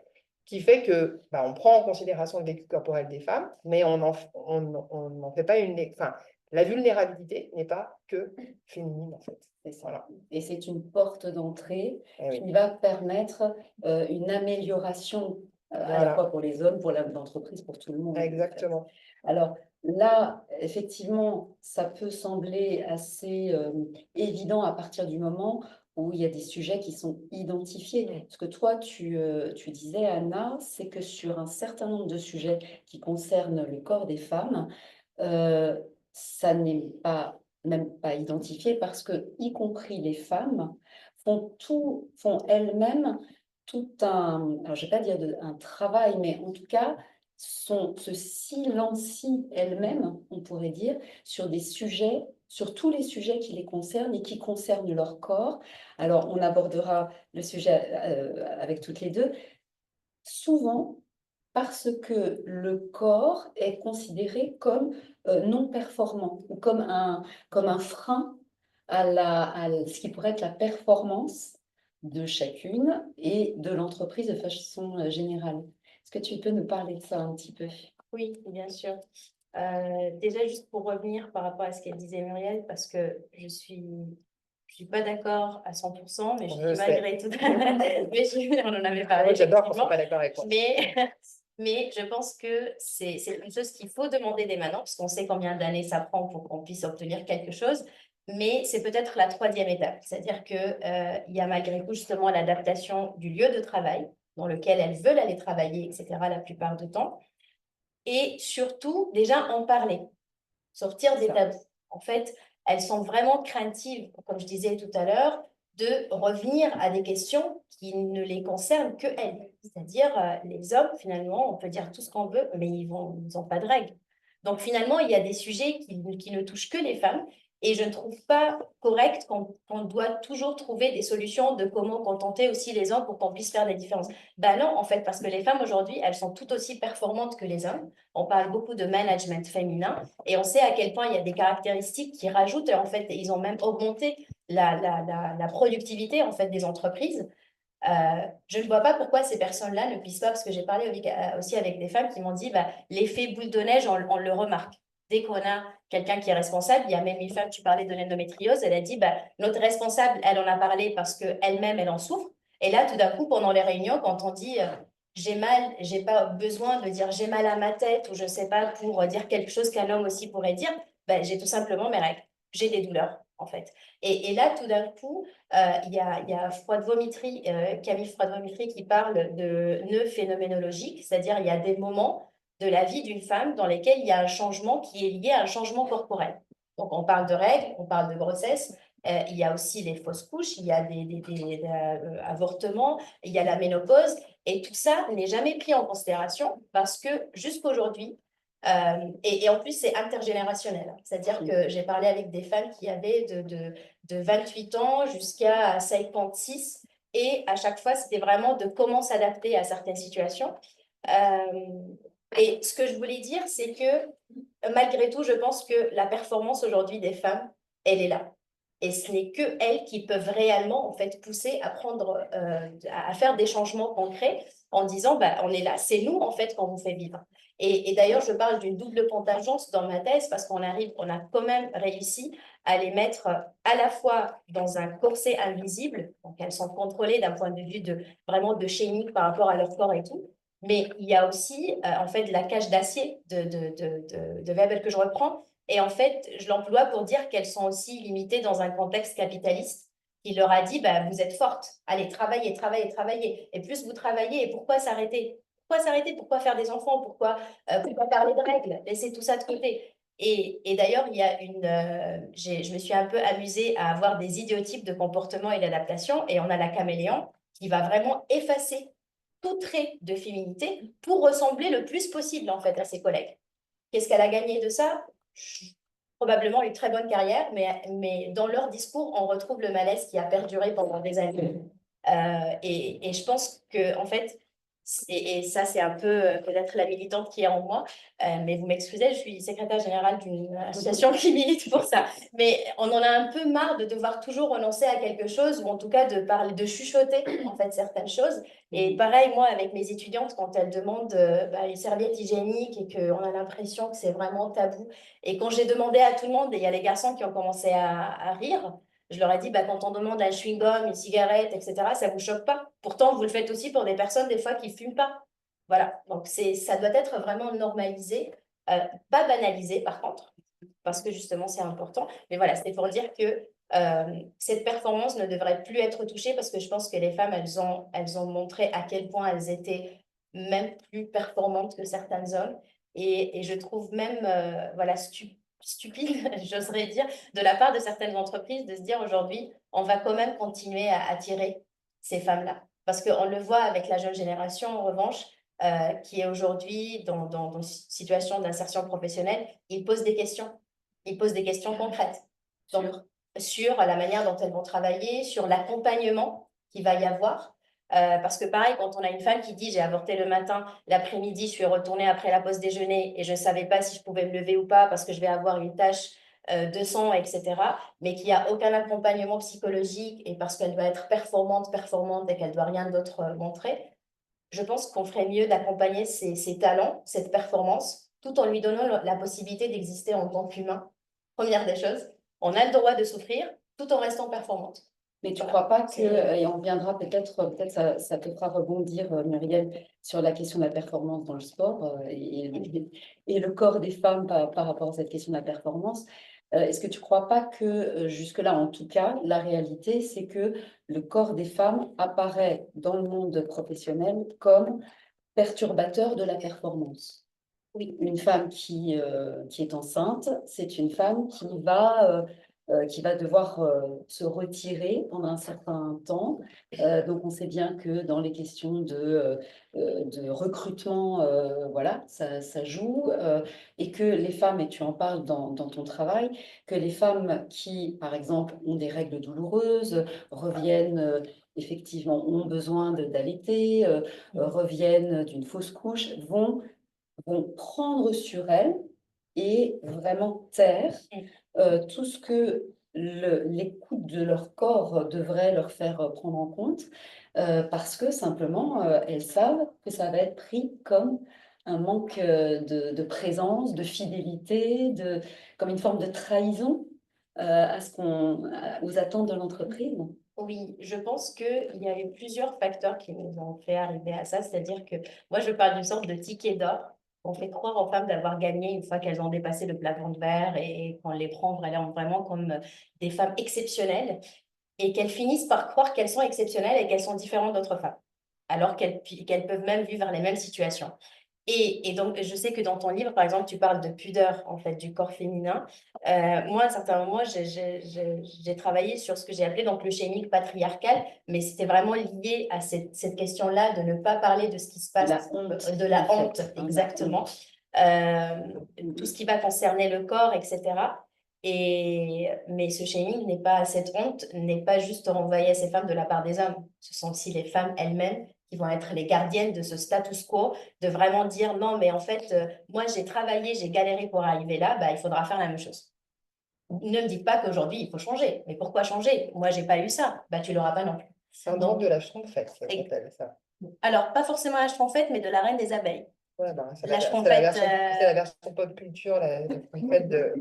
qui fait que ben, on prend en considération le vécu corporel des femmes, mais on n'en fait pas une... Enfin, la vulnérabilité n'est pas que féminine, en fait. C'est ça. Voilà. Et c'est une porte d'entrée Eh oui. qui va permettre une amélioration à la Voilà. fois pour les hommes, pour l'entreprise, pour tout le monde. en fait. Exactement. Alors là, effectivement, ça peut sembler assez évident à partir du moment où il y a des sujets qui sont identifiés. Ce que toi, tu disais, Anna, c'est que sur un certain nombre de sujets qui concernent le corps des femmes, ça n'est pas même pas identifié parce que, y compris les femmes, font elles-mêmes tout un, alors je ne vais pas dire un travail, mais en tout cas, se silencient elles-mêmes, on pourrait dire, sur des sujets, sur tous les sujets qui les concernent et qui concernent leur corps. Alors, on abordera le sujet avec toutes les deux. Souvent, parce que le corps est considéré comme non performant ou comme un frein à ce qui pourrait être la performance de chacune et de l'entreprise de façon générale. Est-ce que tu peux nous parler de ça un petit peu? Oui, bien sûr. Déjà, juste pour revenir par rapport à ce qu'elle disait Muriel, parce que je suis pas d'accord à 100%, mais je Je suis sais. malgré tout. Mais on en avait parlé. J'adore quand on effectivement. n'est pas d'accord avec moi. Mais je pense que c'est une chose qu'il faut demander dès maintenant, parce qu'on sait combien d'années ça prend pour qu'on puisse obtenir quelque chose. Mais c'est peut-être la troisième étape, c'est-à-dire qu'il y a malgré tout justement l'adaptation du lieu de travail dans lequel elles veulent aller travailler, etc., la plupart du temps. Et surtout, déjà en parler, sortir des tabous. En fait, elles sont vraiment craintives, comme je disais tout à l'heure, de revenir à des questions qui ne les concernent que elles. C'est-à-dire, les hommes, finalement, on peut dire tout ce qu'on veut, mais ils n'ont pas de règles. Donc, finalement, il y a des sujets qui ne touchent que les femmes. Et je ne trouve pas correct qu'on doit toujours trouver des solutions de comment contenter aussi les hommes pour qu'on puisse faire des différences. Ben non, en fait, parce que les femmes aujourd'hui, elles sont tout aussi performantes que les hommes. On parle beaucoup de management féminin et on sait à quel point il y a des caractéristiques qui rajoutent, en fait, ils ont même augmenté la productivité en fait, des entreprises. Je ne vois pas pourquoi ces personnes-là ne puissent pas, parce que j'ai parlé aussi avec des femmes qui m'ont dit bah, l'effet boule de neige, on le remarque. Dès qu'on a quelqu'un qui est responsable, il y a même une femme, tu parlais de l'endométriose, elle a dit bah, notre responsable, elle en a parlé parce qu'elle-même, elle en souffre. Et là, tout d'un coup, pendant les réunions, quand on dit j'ai mal, j'ai pas besoin de dire j'ai mal à ma tête ou je sais pas pour dire quelque chose qu'un homme aussi pourrait dire, bah, j'ai tout simplement mes règles. J'ai des douleurs, en fait. Et là, tout d'un coup, il y a Froide-Vomitry, Camille Froide-Vomitry qui parle de nœuds phénoménologiques, c'est-à-dire il y a des moments de la vie d'une femme dans lesquels il y a un changement qui est lié à un changement corporel. Donc, on parle de règles, on parle de grossesse, il y a aussi les fausses couches, il y a des avortements, il y a la ménopause, et tout ça n'est jamais pris en considération parce que jusqu'aujourd'hui, et en plus, c'est intergénérationnel. C'est-à-dire que j'ai parlé avec des femmes qui avaient de 28 ans jusqu'à 56, et à chaque fois, c'était vraiment de comment s'adapter à certaines situations. Et ce que je voulais dire, c'est que malgré tout, je pense que la performance aujourd'hui des femmes, elle est là. Et ce n'est que elles qui peuvent réellement en fait pousser à prendre, à faire des changements concrets en disant, bah, on est là, c'est nous en fait qu'on vous fait vivre. Et d'ailleurs, je parle d'une double contingence dans ma thèse parce on a quand même réussi à les mettre à la fois dans un corset invisible, donc elles sont contrôlées d'un point de vue vraiment de chimique par rapport à leur corps et tout, mais il y a aussi en fait la cage d'acier de Weber que je reprends, et en fait, je l'emploie pour dire qu'elles sont aussi limitées dans un contexte capitaliste qui leur a dit, bah, vous êtes forte, allez, travaillez, travaillez, travaillez. Et plus vous travaillez, et pourquoi s'arrêter? Pourquoi s'arrêter? Pourquoi faire des enfants? Pourquoi parler de règles? Laissez tout ça de côté. Et d'ailleurs, il y a je me suis un peu amusée à avoir des idéotypes de comportement et d'adaptation, et on a la caméléon qui va vraiment effacer tout trait de féminité pour ressembler le plus possible en fait à ses collègues. Qu'est-ce qu'elle a gagné de ça? Probablement une très bonne carrière, mais dans leur discours, on retrouve le malaise qui a perduré pendant des années. Et je pense que, en fait, et ça, c'est un peu peut-être la militante qui est en moi, mais vous m'excusez, je suis secrétaire générale d'une association qui milite pour ça. Mais on en a un peu marre de devoir toujours renoncer à quelque chose, ou en tout cas de parler, de chuchoter en fait certaines choses. Et pareil, moi, avec mes étudiantes, quand elles demandent les serviettes hygiéniques et qu'on a l'impression que c'est vraiment tabou, et quand j'ai demandé à tout le monde, et il y a les garçons qui ont commencé à rire, je leur ai dit, bah, quand on demande un chewing-gum, une cigarette, etc., ça ne vous choque pas. Pourtant, vous le faites aussi pour des personnes, des fois, qui ne fument pas. Voilà, donc ça doit être vraiment normalisé, pas banalisé, par contre, parce que justement, c'est important. Mais voilà, c'était pour dire que cette performance ne devrait plus être touchée, parce que je pense que les femmes, elles ont montré à quel point elles étaient même plus performantes que certains hommes. Et je trouve même voilà, stupide, j'oserais dire, de la part de certaines entreprises de se dire aujourd'hui, on va quand même continuer à attirer ces femmes-là. Parce qu'on le voit avec la jeune génération, en revanche, qui est aujourd'hui dans une situation d'insertion professionnelle, ils posent des questions. Ils posent des questions concrètes. Donc, sur la manière dont elles vont travailler, sur l'accompagnement qu'il va y avoir. Parce que pareil, quand on a une femme qui dit j'ai avorté le matin, l'après-midi, je suis retournée après la pause déjeuner et je ne savais pas si je pouvais me lever ou pas parce que je vais avoir une tâche de sang, etc. Mais qu'il n'y a aucun accompagnement psychologique et parce qu'elle doit être performante et qu'elle ne doit rien d'autre montrer, je pense qu'on ferait mieux d'accompagner ses talents, cette performance, tout en lui donnant la possibilité d'exister en tant qu'humain. Première des choses, on a le droit de souffrir tout en restant performante. Mais tu ne crois pas que, et on viendra peut-être ça te fera rebondir, Muriel, sur la question de la performance dans le sport et le corps des femmes par rapport à cette question de la performance. Est-ce que tu ne crois pas que, jusque-là, en tout cas, la réalité, c'est que le corps des femmes apparaît dans le monde professionnel comme perturbateur de la performance? Oui. Une femme qui est enceinte, c'est une femme qui va devoir se retirer pendant un certain temps. Donc, on sait bien que dans les questions de recrutement, voilà, ça joue. Et que les femmes, et tu en parles dans ton travail, que les femmes qui, par exemple, ont des règles douloureuses, reviennent, effectivement, ont besoin d'allaiter, reviennent d'une fausse couche, vont prendre sur elles et vraiment taire tout ce que l'écoute de leur corps devrait leur faire prendre en compte, parce que simplement, elles savent que ça va être pris comme un manque de présence, de fidélité, comme une forme de trahison aux attentes de l'entreprise. Oui, je pense qu'il y a eu plusieurs facteurs qui nous ont fait arriver à ça. C'est-à-dire que moi, je parle d'une sorte de ticket d'or. On fait croire aux femmes d'avoir gagné une fois qu'elles ont dépassé le plafond de verre et qu'on les prend vraiment comme des femmes exceptionnelles et qu'elles finissent par croire qu'elles sont exceptionnelles et qu'elles sont différentes d'autres femmes, alors qu'elles peuvent même vivre les mêmes situations. Et donc, je sais que dans ton livre, par exemple, tu parles de pudeur, en fait, du corps féminin. Moi, à un certain moment, j'ai travaillé sur ce que j'ai appelé donc, le shaming patriarcal, mais c'était vraiment lié à cette question-là de ne pas parler de ce qui se passe, de la honte, exactement. Tout ce qui va concerner le corps, etc. Mais ce shaming cette honte n'est pas juste renvoyée à ces femmes de la part des hommes. Ce sont aussi les femmes elles-mêmes qui vont être les gardiennes de ce status quo, de vraiment dire non, mais en fait, moi j'ai travaillé, j'ai galéré pour arriver là, bah, il faudra faire la même chose. Ne me dites pas qu'aujourd'hui il faut changer. Mais pourquoi changer? Moi, j'ai pas eu ça. Bah, tu l'auras pas non plus. Syndrome de la schtroumpfette, ça s'appelle ça. Alors, pas forcément la schtroumpfette, mais de la reine des abeilles. Ouais, bah, c'est La la schtroumpfette, version pop culture, la schtroumpfette de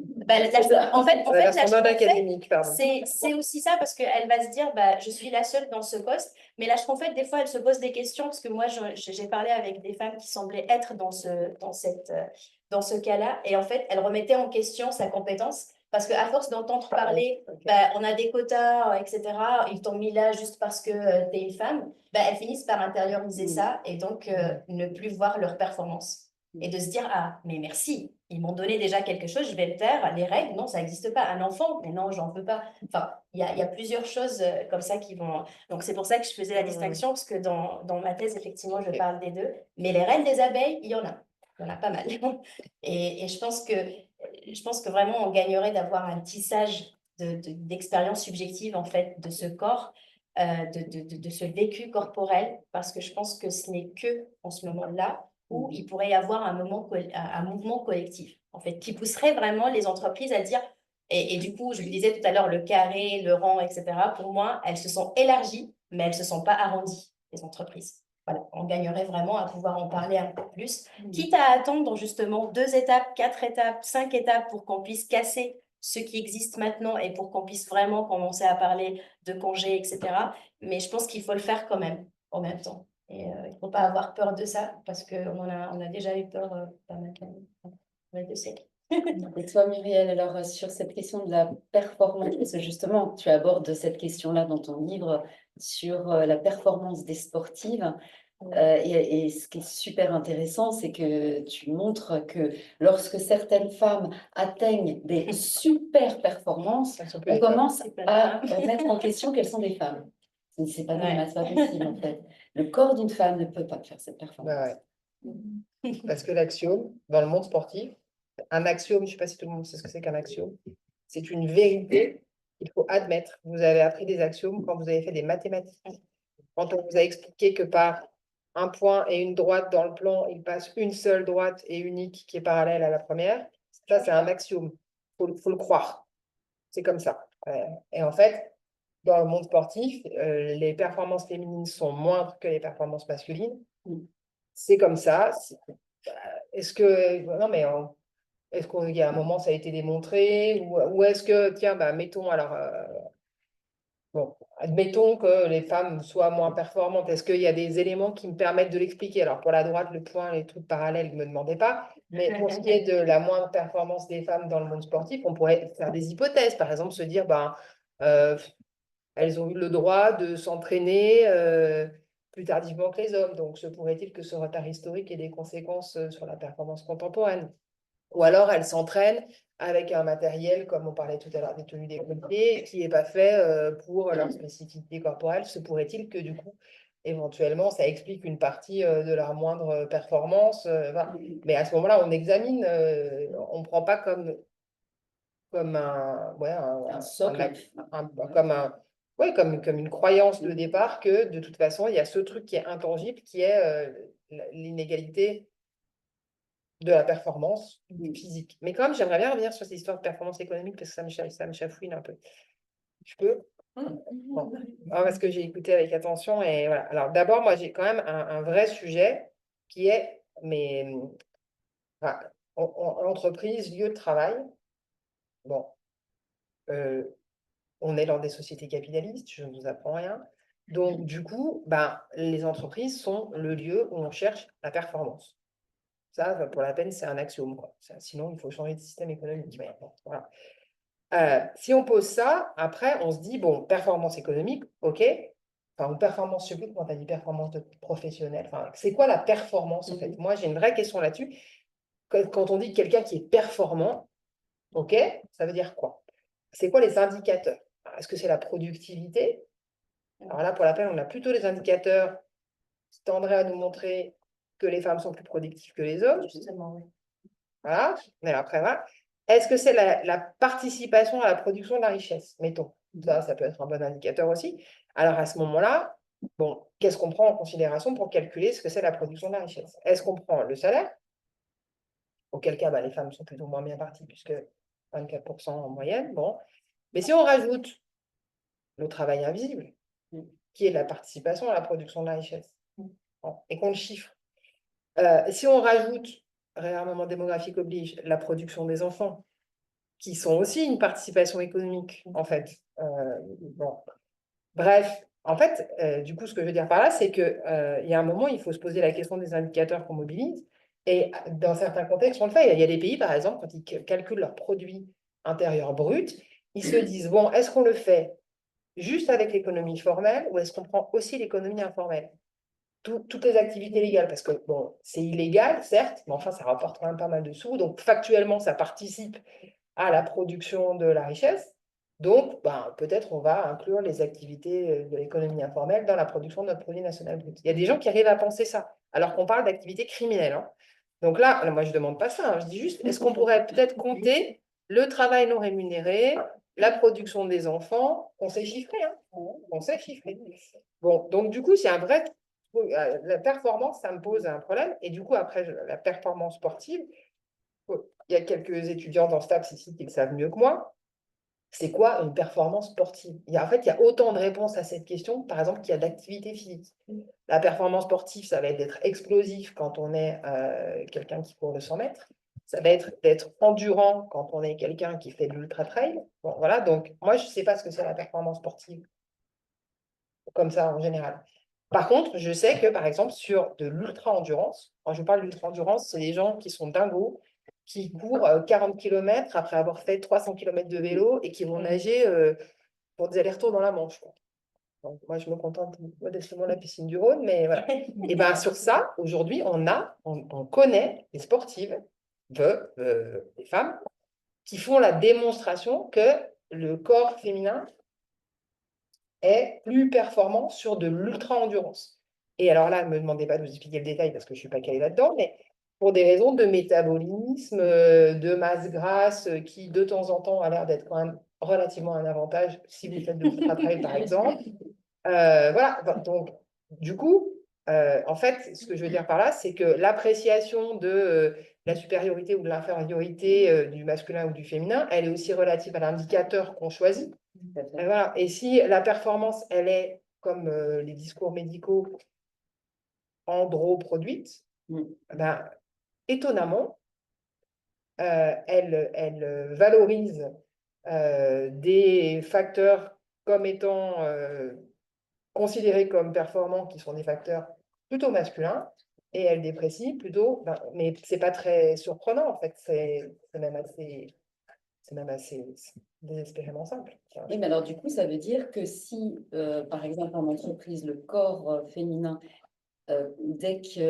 en fait, la la version mode schtroumpfette, académique, pardon. c'est aussi ça parce qu'elle va se dire bah, je suis la seule dans ce poste. Mais la schtroumpfette, des fois, elle se pose des questions parce que moi, j'ai parlé avec des femmes qui semblaient être dans ce cas-là. Et en fait, elle remettait en question sa compétence Parce qu'à force d'entendre parler, Ok. on a des quotas, etc., ils t'ont mis là juste parce que tu es une femme, elles finissent par intérioriser ça et donc ne plus voir leur performance. Et de se dire, ah, mais merci, ils m'ont donné déjà quelque chose, je vais le faire. Les règles, non, ça n'existe pas. Un enfant, mais non, j'en veux pas. Enfin, il y a plusieurs choses comme ça qui vont... Donc, c'est pour ça que je faisais la distinction, parce que dans ma thèse, effectivement, je parle des deux. Mais les reines des abeilles, il y en a. Il y en a pas mal. Et je pense que vraiment, on gagnerait d'avoir un tissage d'expérience subjective, en fait, de ce corps, de ce vécu corporel, parce que je pense que ce n'est que en ce moment-là où il pourrait y avoir un mouvement collectif, en fait, qui pousserait vraiment les entreprises à dire, et du coup, je vous disais tout à l'heure, le carré, le rang, etc., pour moi, elles se sont élargies, mais elles ne se sont pas arrondies, les entreprises. Voilà, on gagnerait vraiment à pouvoir en parler un peu plus, quitte à attendre justement 2 étapes, 4 étapes, 5 étapes pour qu'on puisse casser ce qui existe maintenant et pour qu'on puisse vraiment commencer à parler de congés, etc. Mais je pense qu'il faut le faire quand même, en même temps. Et il ne faut pas avoir peur de ça, parce qu'on on a déjà eu peur pas mal avec le siècle. Et toi, Muriel, alors sur cette question de la performance, parce que justement, tu abordes cette question-là dans ton livre sur la performance des sportives. Et ce qui est super intéressant, c'est que tu montres que lorsque certaines femmes atteignent des super performances, Elles sont plus on des femmes. commence à remettre en question qu'elles sont des femmes. C'est pas normal, c'est pas possible en fait. Le corps d'une femme ne peut pas faire cette performance. Bah ouais. Parce que l'axiome, dans le monde sportif, un axiome, je ne sais pas si tout le monde sait ce que c'est qu'un axiome, c'est une vérité qu'il faut admettre. Vous avez appris des axiomes quand vous avez fait des mathématiques. Quand on vous a expliqué que par un point et une droite dans le plan, il passe une seule droite et unique qui est parallèle à la première, ça c'est un axiome. Faut le croire. C'est comme ça. Et en fait, dans le monde sportif, les performances féminines sont moindres que les performances masculines. C'est comme ça. Est-ce que... Non, mais est-ce qu'il y a un moment, ça a été démontré? Ou est-ce que, tiens, bah, mettons, alors, bon, admettons que les femmes soient moins performantes. Est-ce qu'il y a des éléments qui me permettent de l'expliquer? Alors, pour la droite, le point, les trucs parallèles, ne me demandez pas. Mais pour ce qui est de la moindre performance des femmes dans le monde sportif, on pourrait faire des hypothèses. Par exemple, se dire, ben, elles ont eu le droit de s'entraîner plus tardivement que les hommes. Donc, se pourrait-il que ce retard historique ait des conséquences sur la performance contemporaine? Ou alors, elles s'entraînent avec un matériel, comme on parlait tout à l'heure des tenues décolletées, qui n'est pas fait pour leur spécificité corporelle. Se pourrait-il que, du coup, éventuellement, ça explique une partie de leur moindre performance. Voilà. Mais à ce moment-là, on examine, on ne prend pas comme un, ouais, Un socle. comme une croyance de départ que de toute façon, il y a ce truc qui est intangible, qui est l'inégalité de la performance physique. Mais quand même, j'aimerais bien revenir sur cette histoire de performance économique parce que ça me chafouine un peu. Je peux? Bon. Parce que j'ai écouté avec attention et voilà. Alors d'abord, moi, j'ai quand même un vrai sujet qui est l'entreprise, lieu de travail. Bon, on est dans des sociétés capitalistes, je ne vous apprends rien. Donc, du coup, les entreprises sont le lieu où on cherche la performance. Ça, pour la peine, c'est un axiome, quoi. Sinon, il faut changer de système économique. Mais bon, voilà. Si on pose ça, après, on se dit, bon, performance économique, OK. Enfin, ou performance, je ne sais plus comment tu as dit, performance professionnelle. Enfin, c'est quoi la performance, en fait? Moi, j'ai une vraie question là-dessus. Quand on dit quelqu'un qui est performant, OK, ça veut dire quoi? C'est quoi les indicateurs? Est-ce que c'est la productivité? Alors là, pour la peine, on a plutôt les indicateurs qui tendraient à nous montrer que les femmes sont plus productives que les hommes. Justement, oui. Voilà. Mais après, voilà. Est-ce que c'est la participation à la production de la richesse? Mettons. Ça peut être un bon indicateur aussi. Alors à ce moment-là, bon, qu'est-ce qu'on prend en considération pour calculer ce que c'est la production de la richesse? Est-ce qu'on prend le salaire? Auquel cas, les femmes sont plutôt moins bien parties, puisque 24% en moyenne. Bon. Mais si on rajoute le travail invisible, qui est la participation à la production de la richesse, et qu'on le chiffre, si on rajoute, réarmement démographique oblige, la production des enfants, qui sont aussi une participation économique, en fait. Bon. Bref, en fait, du coup, ce que je veux dire par là, c'est qu'il y a un moment, il faut se poser la question des indicateurs qu'on mobilise. Et dans certains contextes, on le fait. Il y a des pays, par exemple, quand ils calculent leur produit intérieur brut, ils se disent, bon, est-ce qu'on le fait juste avec l'économie formelle ou est-ce qu'on prend aussi l'économie informelle? Toutes les activités légales, parce que bon, c'est illégal, certes, mais enfin, ça rapporte quand même pas mal de sous. Donc, factuellement, ça participe à la production de la richesse. Donc, ben, peut-être on va inclure les activités de l'économie informelle dans la production de notre produit national brut. Il y a des gens qui arrivent à penser ça, alors qu'on parle d'activités criminelles, hein. Donc là, moi, je ne demande pas ça, hein, je dis juste, est-ce qu'on pourrait peut-être compter le travail non rémunéré, la production des enfants, on sait chiffrer, hein, on sait chiffrer. Bon, donc du coup, c'est un vrai... La performance, ça me pose un problème. Et du coup, après, la performance sportive, il y a quelques étudiants dans STAPS ici qui le savent mieux que moi. C'est quoi une performance sportive? En fait, il y a autant de réponses à cette question, par exemple, qu'il y a d'activité physique. La performance sportive, ça va être d'être explosif quand on est quelqu'un qui court de 100 mètres. Ça va être d'être endurant quand on est quelqu'un qui fait de l'ultra-trail. Bon, voilà, donc moi, je ne sais pas ce que c'est la performance sportive, comme ça en général. Par contre, je sais que, par exemple, sur de l'ultra-endurance, quand je parle d'ultra-endurance, c'est des gens qui sont dingos, qui courent 40 km après avoir fait 300 km de vélo et qui vont nager pour des allers-retours dans la Manche, quoi. Donc, moi, je me contente modestement de la piscine du Rhône, mais voilà. Et bien, sur ça, aujourd'hui, on connaît les sportives, des femmes, qui font la démonstration que le corps féminin est plus performant sur de l'ultra-endurance. Et alors là, ne me demandez pas de vous expliquer le détail parce que je ne suis pas calée là-dedans, mais pour des raisons de métabolisme, de masse grasse, qui de temps en temps a l'air d'être quand même relativement un avantage si vous faites de l'ultra-trail, par exemple. Voilà, donc du coup, en fait, ce que je veux dire par là, c'est que l'appréciation de la supériorité ou de l'infériorité du masculin ou du féminin, elle est aussi relative à l'indicateur qu'on choisit. Et voilà. Et si la performance, elle est, comme les discours médicaux, androproduite, ben, étonnamment, elle valorise des facteurs comme étant considérés comme performants, qui sont des facteurs plutôt masculins, et elle déprécie plutôt, mais c'est pas très surprenant en fait, c'est même assez désespérément simple. Oui, mais alors du coup, ça veut dire que si, par exemple, en entreprise, le corps féminin, dès qu'il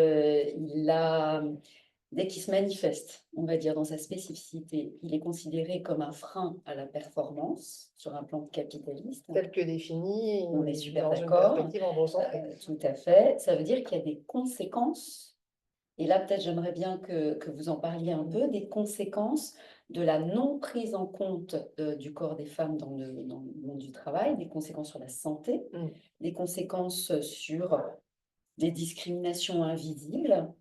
se manifeste, on va dire, dans sa spécificité, il est considéré comme un frein à la performance sur un plan capitaliste. Tel que défini, On est super dans une d'accord. perspective androcentrique. Tout à fait. Ça veut dire qu'il y a des conséquences. Et là, peut-être, j'aimerais bien que vous en parliez un peu, des conséquences de la non prise en compte du corps des femmes dans le monde du travail, des conséquences sur la santé, des conséquences sur des discriminations invisibles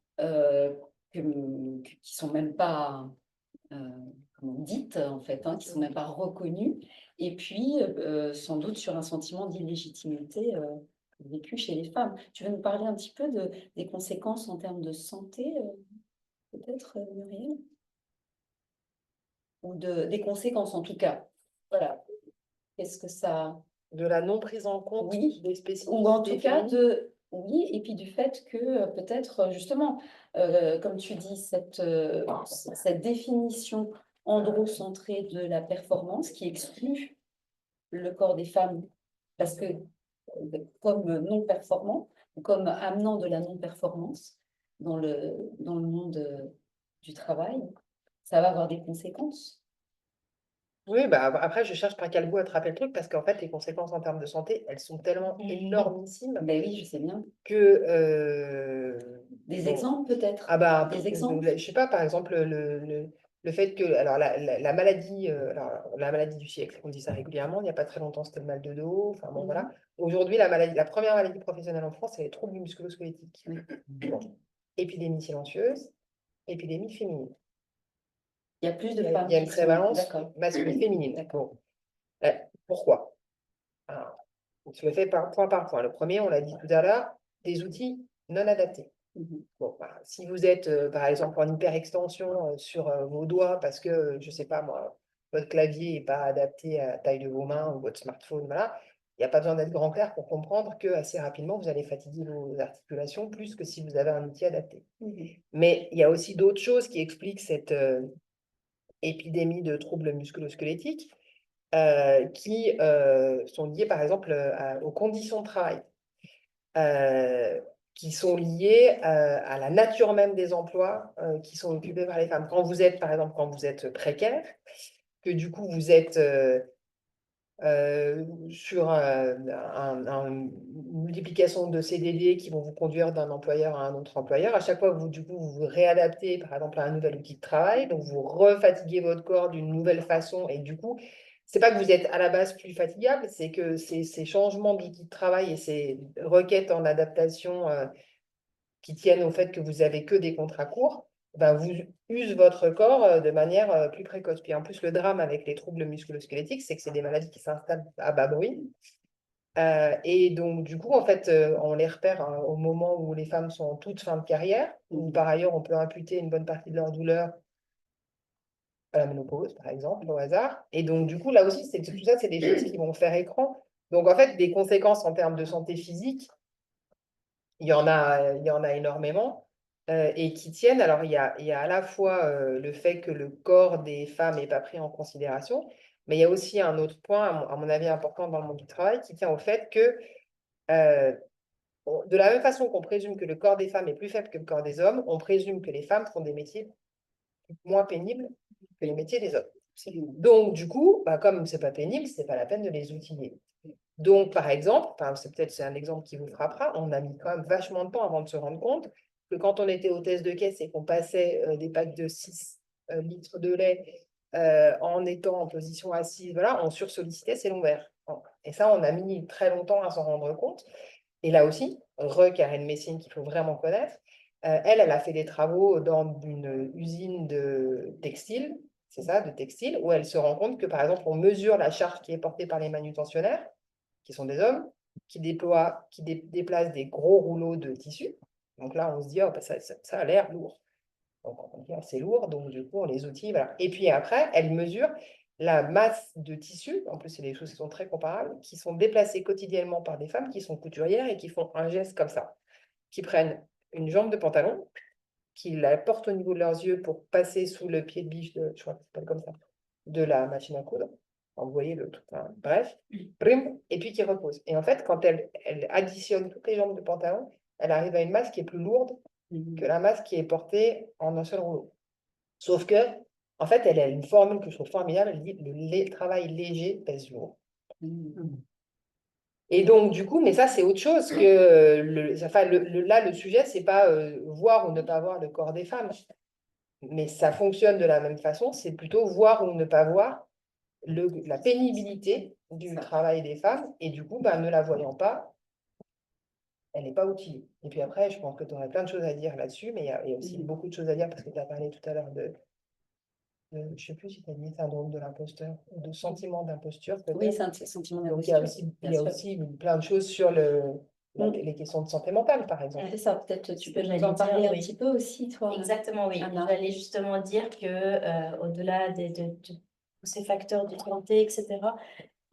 qui sont même pas dites, en fait, hein, qui sont même pas reconnues, et puis sans doute sur un sentiment d'illégitimité vécu chez les femmes. Tu veux nous parler un petit peu des conséquences en termes de santé, peut-être, Muriel? Ou des conséquences, en tout cas. Voilà. Qu'est-ce que ça... De la non prise en compte Oui, des spécificités ou en tout cas féminines. Oui, et puis du fait que peut-être justement, comme tu dis, cette définition androcentrée de la performance qui exclut le corps des femmes parce que comme non performant, ou comme amenant de la non-performance dans le monde du travail, ça va avoir des conséquences. Oui, bah après, je cherche par quel bout attraper le truc parce qu'en fait, les conséquences en termes de santé, elles sont tellement énormissimes Ben oui, je sais bien. que. Des bon, exemples peut-être? Ah bah, Des exemples? je sais pas, par exemple, le fait que. Alors, la maladie, la maladie du siècle, on dit ça régulièrement. Il n'y a pas très longtemps, c'était le mal de dos. Enfin, bon, voilà. Aujourd'hui, la première maladie professionnelle en France, c'est les troubles musculo-squelettiques. Bon. Épidémie silencieuse, épidémie féminine. Il y a plus de Il femmes y a une qui sont... prévalence D'accord. masculine-féminine. Bon. Pourquoi? Alors, je le fais point par point. Le premier, on l'a dit tout à l'heure, des outils non adaptés. Bon, si vous êtes, par exemple, en hyperextension sur vos doigts parce que, je ne sais pas moi, votre clavier n'est pas adapté à la taille de vos mains ou votre smartphone, voilà, il n'y a pas besoin d'être grand clair pour comprendre que assez rapidement, vous allez fatiguer vos articulations plus que si vous avez un outil adapté. Mais il y a aussi d'autres choses qui expliquent épidémies de troubles musculo-squelettiques qui sont liées, par exemple, aux conditions de travail, qui sont liées à la nature même des emplois qui sont occupés par les femmes. Quand vous êtes, par exemple, quand vous êtes précaire, que du coup, vous êtes sur une multiplication de CDD qui vont vous conduire d'un employeur à un autre employeur. À chaque fois, du coup, vous vous réadaptez, par exemple, à un nouvel outil de travail. Donc, vous refatiguez votre corps d'une nouvelle façon. Et du coup, c'est pas que vous êtes à la base plus fatigable, c'est que ces changements d'outils de travail et ces requêtes en adaptation qui tiennent au fait que vous avez que des contrats courts, ben vous usent votre corps de manière plus précoce. Puis en plus, le drame avec les troubles musculo-squelettiques, c'est que c'est des maladies qui s'installent à bas bruit. Et donc, du coup, en fait, on les repère au moment où les femmes sont en toute fin de carrière, ou par ailleurs, on peut imputer une bonne partie de leur douleur à la ménopause, par exemple, au hasard. Et donc, du coup, là aussi, tout ça, c'est des choses qui vont faire écran. Donc, en fait, des conséquences en termes de santé physique, il y en a énormément et qui tiennent. Alors, il y a à la fois le fait que le corps des femmes n'est pas pris en considération, mais il y a aussi un autre point, à mon avis, important dans le monde du travail, qui tient au fait que, de la même façon qu'on présume que le corps des femmes est plus faible que le corps des hommes, on présume que les femmes font des métiers moins pénibles que les métiers des hommes. Donc, du coup, bah, comme ce n'est pas pénible, ce n'est pas la peine de les outiller. Donc, par exemple, c'est un exemple qui vous frappera, on a mis quand même vachement de temps avant de se rendre compte que quand on était hôtesse de caisse et qu'on passait des packs de 6 litres de lait en étant en position assise, voilà, on sursollicitait ses lombaires. Et ça, on a mis très longtemps à s'en rendre compte. Et là aussi, Karen Messine, qu'il faut vraiment connaître, elle a fait des travaux dans une usine de textile, c'est ça, de textile, où elle se rend compte que, par exemple, on mesure la charge qui est portée par les manutentionnaires, qui sont des hommes, qui déplacent des gros rouleaux de tissu. Donc là, on se dit, oh, bah, ça a l'air lourd. Donc on dit, oh, c'est lourd, donc du coup, on les outille. Voilà. Et puis après, elle mesure la masse de tissu, en plus, c'est des choses qui sont très comparables, qui sont déplacées quotidiennement par des femmes qui sont couturières et qui font un geste comme ça, qui prennent une jambe de pantalon, qui la portent au niveau de leurs yeux pour passer sous le pied de biche, je crois que c'est pas comme ça, de la machine à coudre. Vous voyez le truc, hein. Bref, brim, et puis qui repose. Et en fait, quand elle additionne toutes les jambes de pantalon, elle arrive à une masse qui est plus lourde que la masse qui est portée en un seul rouleau. Sauf que, en fait, elle a une formule que je trouve formidable, elle dit le travail léger pèse lourd. Et donc, du coup, mais ça, c'est autre chose que là, le sujet, c'est pas voir ou ne pas voir le corps des femmes. Mais ça fonctionne de la même façon, c'est plutôt voir ou ne pas voir la pénibilité du travail des femmes. Et du coup, ne la voyant pas, elle n'est pas outillée. Et puis après, je pense que tu aurais plein de choses à dire là-dessus, mais il y a aussi beaucoup de choses à dire parce que tu as parlé tout à l'heure je ne sais plus si tu as dit syndrome de l'imposteur, de sentiment d'imposture peut-être. Oui, c'est un sentiment Donc d'imposture. il y a aussi plein de choses sur les questions de santé mentale, par exemple. C'est ça, peut-être tu peux J'allais nous en parler dire, un oui. petit peu aussi, toi. Exactement, oui. Anna. J'allais justement dire que au-delà de tous ces facteurs de santé, etc.,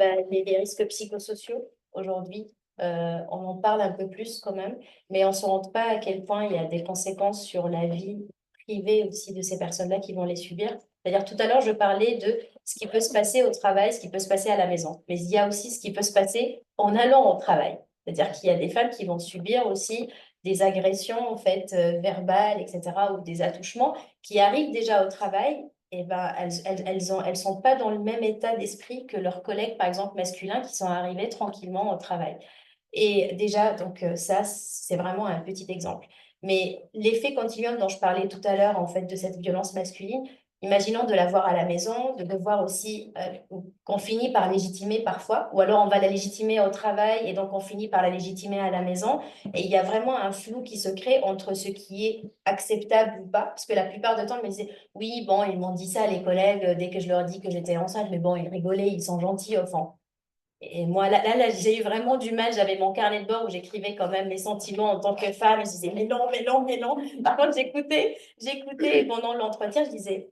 les risques psychosociaux, aujourd'hui, on en parle un peu plus quand même, mais on ne se rend pas à quel point il y a des conséquences sur la vie privée aussi de ces personnes-là qui vont les subir. C'est-à-dire, tout à l'heure, je parlais de ce qui peut se passer au travail, ce qui peut se passer à la maison, mais il y a aussi ce qui peut se passer en allant au travail. C'est-à-dire qu'il y a des femmes qui vont subir aussi des agressions en fait verbales, etc., ou des attouchements qui arrivent déjà au travail. Et elles sont pas dans le même état d'esprit que leurs collègues, par exemple masculins, qui sont arrivés tranquillement au travail. Et déjà, donc ça, c'est vraiment un petit exemple. Mais l'effet continuum dont je parlais tout à l'heure, en fait, de cette violence masculine, imaginons de la voir à la maison, de voir aussi qu'on finit par légitimer parfois, ou alors on va la légitimer au travail et donc on finit par la légitimer à la maison. Et il y a vraiment un flou qui se crée entre ce qui est acceptable ou pas, parce que la plupart du temps, je me disais, oui, bon, ils m'ont dit ça, les collègues, dès que je leur dis que j'étais enceinte, mais bon, ils rigolaient, ils sont gentils au fond. Et moi, là, j'ai eu vraiment du mal. J'avais mon carnet de bord où j'écrivais quand même mes sentiments en tant que femme. Je disais, mais non, mais non, mais non. Par contre, j'écoutais pendant l'entretien, je disais,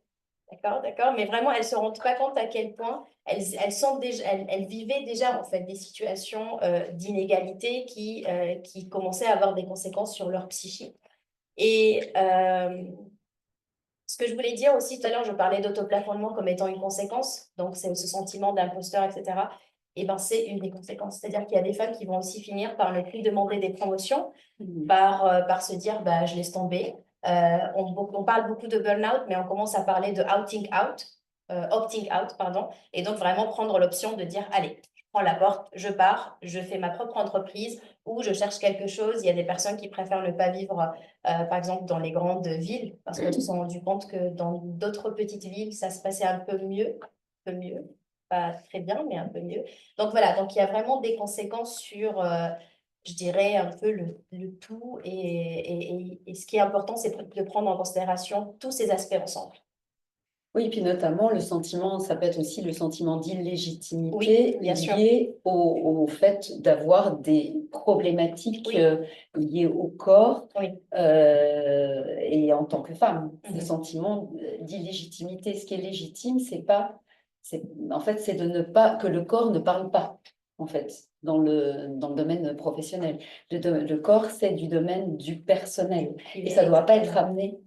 d'accord, d'accord. Mais vraiment, elles ne se rendent pas compte à quel point elles vivaient déjà, en fait, des situations d'inégalité qui commençaient à avoir des conséquences sur leur psychique. Et Ce que je voulais dire aussi tout à l'heure, je parlais d'autoplafonnement comme étant une conséquence, donc c'est ce sentiment d'imposteur, etc. Et ben c'est une des conséquences. C'est-à-dire qu'il y a des femmes qui vont aussi finir par ne plus demander des promotions, par se dire bah, je laisse tomber. On parle beaucoup de burn-out, mais on commence à parler de opting out, pardon. Et donc vraiment prendre l'option de dire allez, je prends la porte, je pars, je fais ma propre entreprise ou je cherche quelque chose. Il y a des personnes qui préfèrent ne pas vivre, par exemple, dans les grandes villes, parce qu'elles se sont rendues compte que dans d'autres petites villes, ça se passait un peu mieux, pas très bien, mais un peu mieux. Donc voilà, donc il y a vraiment des conséquences sur, je dirais, un peu le tout. Et ce qui est important, c'est de prendre en considération tous ces aspects ensemble. Oui, puis notamment le sentiment, ça peut être aussi le sentiment d'illégitimité Oui, bien sûr. lié au fait d'avoir des problématiques Oui. Liées au corps Oui. et en tant que femme. Mhm. Le sentiment d'illégitimité, ce qui est légitime, en fait, c'est de ne pas, que le corps ne parle pas, en fait, dans le domaine professionnel. Le corps, c'est du domaine du personnel et ça ne doit pas être amené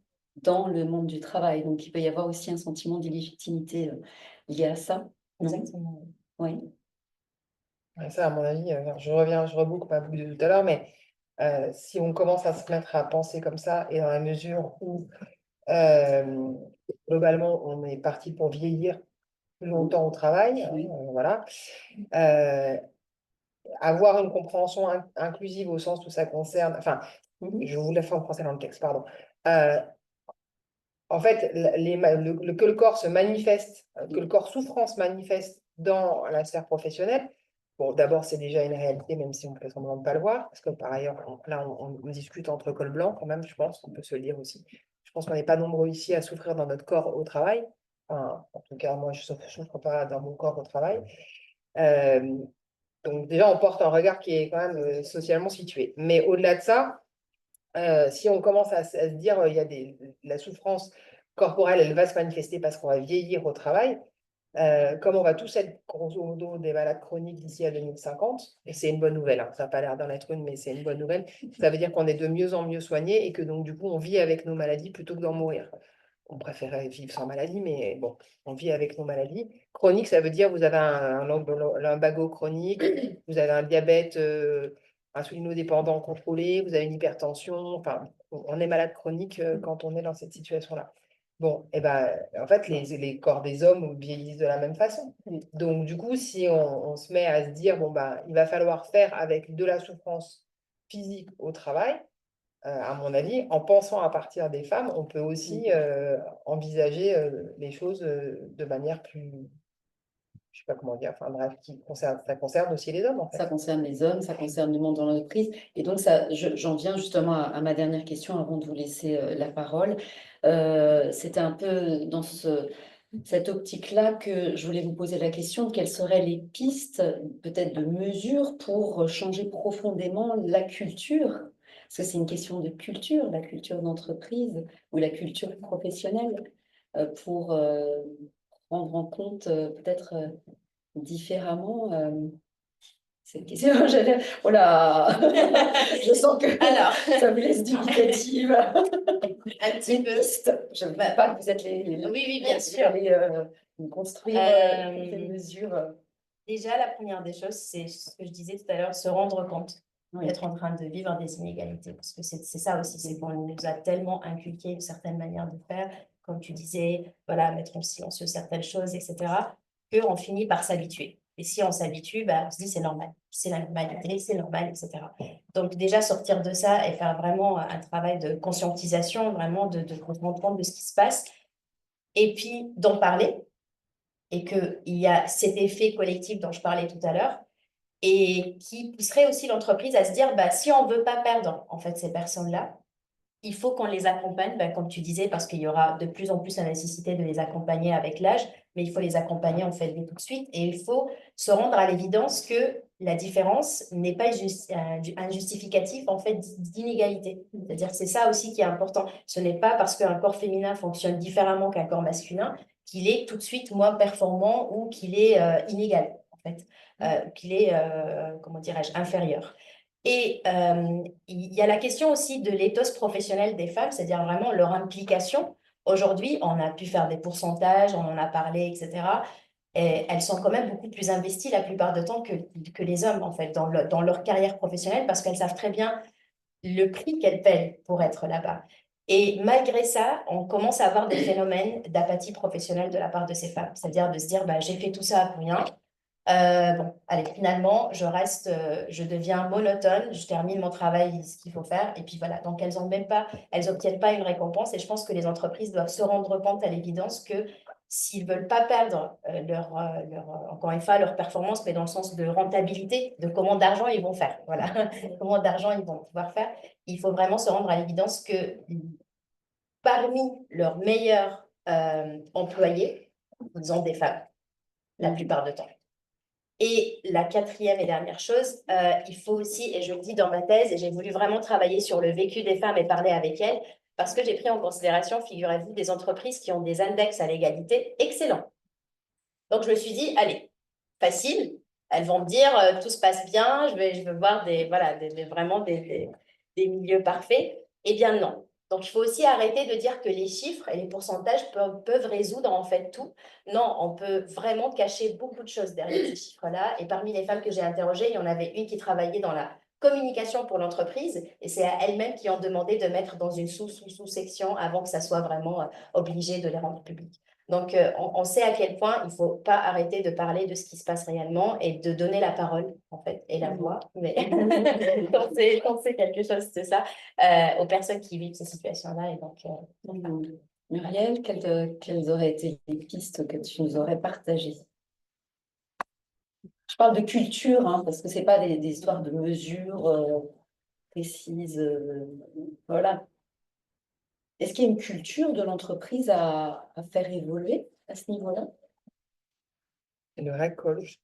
dans le monde du travail. Donc, il peut y avoir aussi un sentiment d'illégitimité lié à ça. Non? Exactement. Oui. Ouais, ça, à mon avis, je reboucle ma boucle de tout à l'heure, mais si on commence à se mettre à penser comme ça, et dans la mesure où euh, globalement on est parti pour vieillir plus longtemps au travail, hein, Oui. voilà, euh, avoir une compréhension inclusive au sens où ça concerne, enfin, je vous la fais en français dans le texte, pardon. En fait, que le corps se manifeste, que le corps souffrance manifeste dans la sphère professionnelle, bon, d'abord, c'est déjà une réalité, même si on fait semblant de ne pas le voir, parce que par ailleurs, on discute entre col blanc quand même, je pense qu'on peut se le dire aussi. Je pense qu'on n'est pas nombreux ici à souffrir dans notre corps au travail. Enfin, en tout cas, moi, je ne souffre pas dans mon corps au travail. Euh, donc déjà, on porte un regard qui est quand même socialement situé. Mais au-delà de ça, si on commence à se dire il y a la souffrance corporelle, elle va se manifester parce qu'on va vieillir au travail, comme on va tous être grosso modo des malades chroniques d'ici à 2050, et c'est une bonne nouvelle, hein, ça n'a pas l'air d'en être une, mais c'est une bonne nouvelle, ça veut dire qu'on est de mieux en mieux soignés et que donc du coup on vit avec nos maladies plutôt que d'en mourir. On préférait vivre sans maladie, mais bon, on vit avec nos maladies. Chronique, ça veut dire vous avez un lumbago chronique, vous avez un diabète insulinodépendant contrôlé, vous avez une hypertension, enfin, on est malade chronique quand on est dans cette situation-là. Bon, et ben, en fait, les corps des hommes vieillissent de la même façon. Donc, du coup, si on se met à se dire, bon, bah, il va falloir faire avec de la souffrance physique au travail, à mon avis, en pensant à partir des femmes, on peut aussi envisager les choses de manière plus, je sais pas comment dire, enfin bref, ça concerne aussi les hommes, en fait. Ça concerne les hommes, ça concerne le monde dans l'entreprise. Et donc, ça, j'en viens justement à ma dernière question avant de vous laisser la parole. C'était un peu dans cette optique-là que je voulais vous poser la question de quelles seraient les pistes, peut-être de mesures pour changer profondément la culture. Parce que c'est une question de culture, la culture d'entreprise ou la culture professionnelle, pour prendre en compte peut-être différemment cette question. Oh là, je sens que Alors. ça vous laisse dubitative. Un petit peu. Je ne dis pas que vous êtes Oui, bien vous sûr. allez construire des mesures. Déjà, la première des choses, c'est ce que je disais tout à l'heure, se rendre compte Oui. d'être en train de vivre des inégalités. Parce que c'est ça aussi, c'est qu'on nous a tellement inculqué une certaine manière de faire, comme tu disais, voilà, mettre en silencieux certaines choses, etc., qu'on finit par s'habituer. Et si on s'habitue, bah, on se dit c'est normal, c'est la normalité, c'est normal, etc. Donc déjà, sortir de ça et faire vraiment un travail de conscientisation, vraiment de comprendre compte de ce qui se passe, et puis d'en parler, et qu'il y a cet effet collectif dont je parlais tout à l'heure, et qui pousserait aussi l'entreprise à se dire, bah, si on ne veut pas perdre en fait, ces personnes-là, il faut qu'on les accompagne, bah, comme tu disais, parce qu'il y aura de plus en plus la nécessité de les accompagner avec l'âge, mais il faut les accompagner en fait tout de suite, et il faut se rendre à l'évidence que la différence n'est pas un justificatif en fait d'inégalité. C'est-à-dire que c'est ça aussi qui est important. Ce n'est pas parce qu'un corps féminin fonctionne différemment qu'un corps masculin qu'il est tout de suite moins performant ou qu'il est inégal, en fait, qu'il est, comment dirais-je, inférieur. Et il y a la question aussi de l'éthos professionnel des femmes, c'est-à-dire vraiment leur implication Aujourd'hui, on a pu faire des pourcentages, on en a parlé, etc. Et elles sont quand même beaucoup plus investies la plupart du temps que les hommes, en fait, dans leur carrière professionnelle, parce qu'elles savent très bien le prix qu'elles paient pour être là-bas. Et malgré ça, on commence à avoir des phénomènes d'apathie professionnelle de la part de ces femmes. C'est-à-dire de se dire, bah, j'ai fait tout ça pour rien. Bon, allez, finalement, je deviens monotone, je termine mon travail, ce qu'il faut faire, et puis voilà. Donc, elles n'obtiennent pas une récompense, et je pense que les entreprises doivent se rendre compte à l'évidence que s'ils veulent pas perdre encore une fois, leur performance, mais dans le sens de rentabilité, de comment d'argent ils vont faire, voilà, comment d'argent ils vont pouvoir faire, il faut vraiment se rendre à l'évidence que parmi leurs meilleurs employés, ils ont des femmes, la plupart du temps. Et la quatrième et dernière chose, il faut aussi, et je le dis dans ma thèse, et j'ai voulu vraiment travailler sur le vécu des femmes et parler avec elles, parce que j'ai pris en considération, figurez-vous, des entreprises qui ont des index à l'égalité excellents. Donc, je me suis dit, allez, facile, elles vont me dire, tout se passe bien, je veux voir vraiment des milieux parfaits. Eh bien, non. Donc, il faut aussi arrêter de dire que les chiffres et les pourcentages peuvent résoudre en fait tout. Non, on peut vraiment cacher beaucoup de choses derrière ces chiffres-là. Et parmi les femmes que j'ai interrogées, il y en avait une qui travaillait dans la communication pour l'entreprise et c'est à elles-mêmes qui ont demandé de mettre dans une sous-section avant que ça soit vraiment obligé de les rendre publiques. Donc, on sait à quel point il ne faut pas arrêter de parler de ce qui se passe réellement et de donner la parole, en fait, et la voix, mais quand c'est quelque chose, c'est ça, aux personnes qui vivent ces situations-là. Et donc, Muriel, quelles auraient été les pistes que tu nous aurais partagées? Je parle de culture, hein, parce que ce n'est pas des histoires de mesures précises. Voilà. Est-ce qu'il y a une culture de l'entreprise à faire évoluer à ce niveau-là? Le récolte.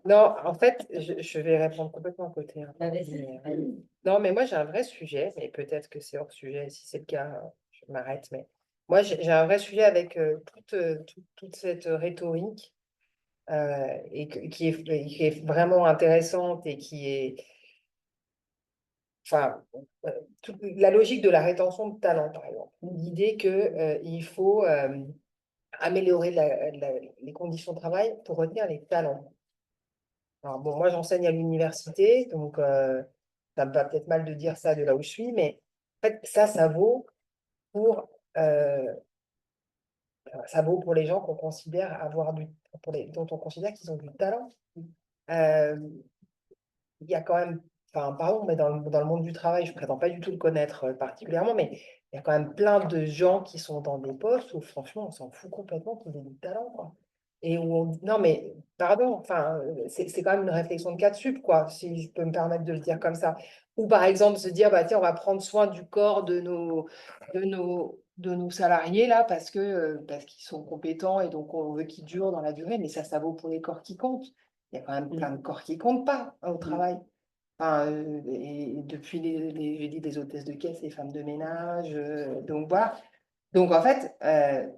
Non, en fait, je vais répondre complètement à côté, hein. Non, mais moi, j'ai un vrai sujet, mais peut-être que c'est hors sujet. Si c'est le cas, je m'arrête. Mais moi, j'ai un vrai sujet avec toute cette rhétorique qui est vraiment intéressante et qui est, enfin, la logique de la rétention de talent, par exemple. L'idée qu'il faut améliorer les conditions de travail pour retenir les talents. Alors, bon, moi, j'enseigne à l'université, donc ça me va peut-être mal de dire ça de là où je suis, mais en fait, ça vaut pour, les gens qu'on considère dont on considère qu'ils ont du talent. Euh, il y a quand même, enfin, pardon, mais dans le monde du travail, je ne prétends pas du tout le connaître particulièrement, mais il y a quand même plein de gens qui sont dans des postes où, franchement, on s'en fout complètement qu'ils aient du talent, quoi. Et où non, mais pardon, enfin, c'est quand même une réflexion de cas de sup, quoi, si je peux me permettre de le dire comme ça. Ou par exemple, se dire, bah, tiens, on va prendre soin du corps de nos salariés, là, parce qu'ils sont compétents et donc on veut qu'ils durent dans la durée, mais ça vaut pour les corps qui comptent. Il y a quand même plein de corps qui comptent pas au travail. Enfin, et depuis j'ai dit des hôtesses de caisse, les femmes de ménage, donc voilà. Donc en fait,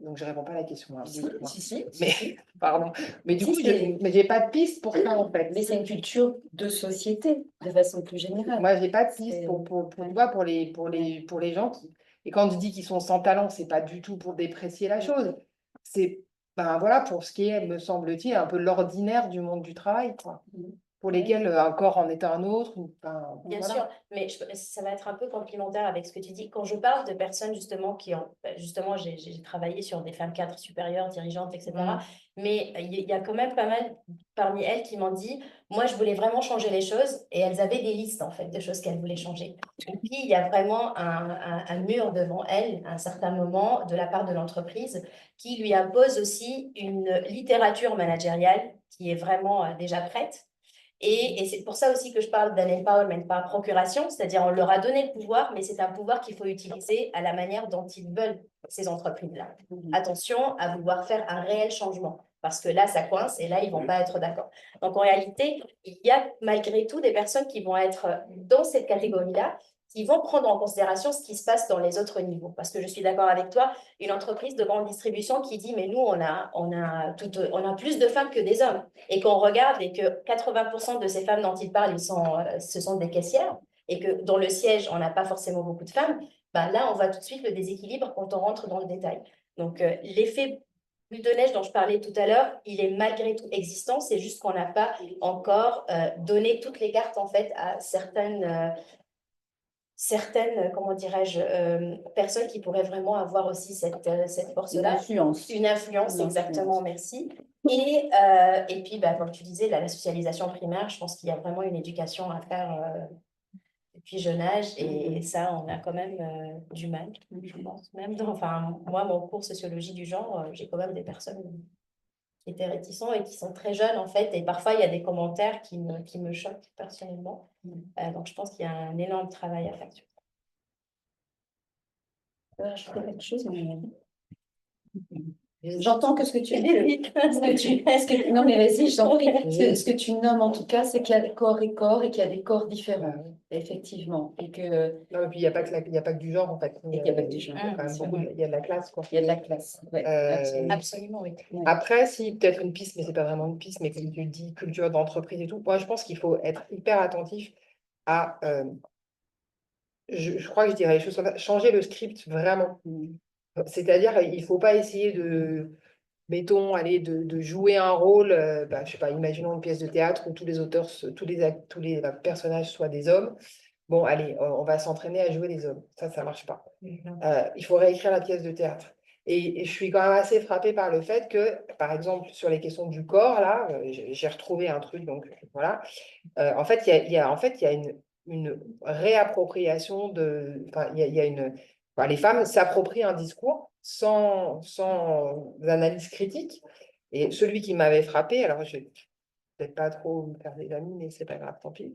donc je réponds pas à la question, hein, Si. mais pardon. Mais du Si, coup, j'ai pas de piste pour ça en fait. Mais c'est une culture de société, de façon plus générale. Moi, j'ai pas de piste tu vois, pour les gens qui. Et quand je dis qu'ils sont sans talent, c'est pas du tout pour déprécier la chose. C'est ben voilà pour ce qui est, me semble-t-il, un peu l'ordinaire du monde du travail, quoi. Pour lesquels un corps en est un autre. Bien voilà. sûr, mais ça va être un peu complémentaire avec ce que tu dis. Quand je parle de personnes justement justement, j'ai travaillé sur des femmes cadres supérieures, dirigeantes, etc. Mais il y a quand même pas mal parmi elles qui m'ont dit, moi, je voulais vraiment changer les choses et elles avaient des listes en fait de choses qu'elles voulaient changer. Et puis, il y a vraiment un mur devant elles à un certain moment de la part de l'entreprise qui lui impose aussi une littérature managériale qui est vraiment déjà prête. Et c'est pour ça aussi que je parle d'un empowerment par procuration, c'est-à-dire on leur a donné le pouvoir, mais c'est un pouvoir qu'il faut utiliser à la manière dont ils veulent, ces entreprises-là. Attention à vouloir faire un réel changement, parce que là, ça coince et là, ils ne vont pas être d'accord. Donc, en réalité, il y a malgré tout des personnes qui vont être dans cette catégorie-là, qui vont prendre en considération ce qui se passe dans les autres niveaux. Parce que je suis d'accord avec toi, une entreprise de grande distribution qui dit, mais nous, on a plus de femmes que des hommes. Et qu'on regarde et que 80% de ces femmes dont ils parlent, ce sont des caissières, et que dans le siège, on n'a pas forcément beaucoup de femmes, bah, là, on voit tout de suite le déséquilibre quand on rentre dans le détail. Donc, l'effet boule de neige dont je parlais tout à l'heure, il est malgré tout existant, c'est juste qu'on n'a pas encore donné toutes les cartes, en fait, à certaines, comment dirais-je, personnes qui pourraient vraiment avoir aussi cette Une force-là. influence. Une influence, Une exactement, influence. merci. Et puis, bah, comme tu disais, la socialisation primaire, je pense qu'il y a vraiment une éducation à faire depuis jeune âge, et ça, on a quand même du mal, je pense. Même enfin, moi, mon cours sociologie du genre, j'ai quand même des personnes qui étaient réticents et qui sont très jeunes, en fait, et parfois, il y a des commentaires qui me choquent personnellement. Donc, je pense qu'il y a un énorme travail à faire sur Je fais quelque chose, mais... J'entends que ce que tu dis, non mais vas-y, j'en prie. Ce que tu nommes en tout cas, c'est qu'il y a corps et corps et qu'il y a des corps différents, effectivement. Et que Non, et puis il n'y a pas que il y a pas que du genre, en fait. il y a pas que du genre. Il y a quand même beaucoup, il y a de la classe, quoi. Il y a de la classe. Ouais, absolument. Absolument, oui. Ouais. Après, si, peut-être une piste, mais c'est pas vraiment une piste, mais comme tu dis, culture d'entreprise et tout, moi, je pense qu'il faut être hyper attentif à, je crois que je dirais les choses comme ça, changer le script vraiment. C'est-à-dire, il ne faut pas essayer de, mettons, aller de jouer un rôle, je sais pas, imaginons une pièce de théâtre où tous les auteurs, tous les personnages soient des hommes. Bon, allez, on va s'entraîner à jouer les hommes. Ça ne marche pas. Il faut réécrire la pièce de théâtre. Et je suis quand même assez frappée par le fait que, par exemple, sur les questions du corps, là, j'ai retrouvé un truc, donc voilà. En fait, il y a une réappropriation de. Enfin, il y a une. Enfin, les femmes s'approprient un discours sans analyse critique. Et celui qui m'avait frappé, alors je ne vais peut-être pas trop me faire des amis, mais c'est pas grave, tant pis.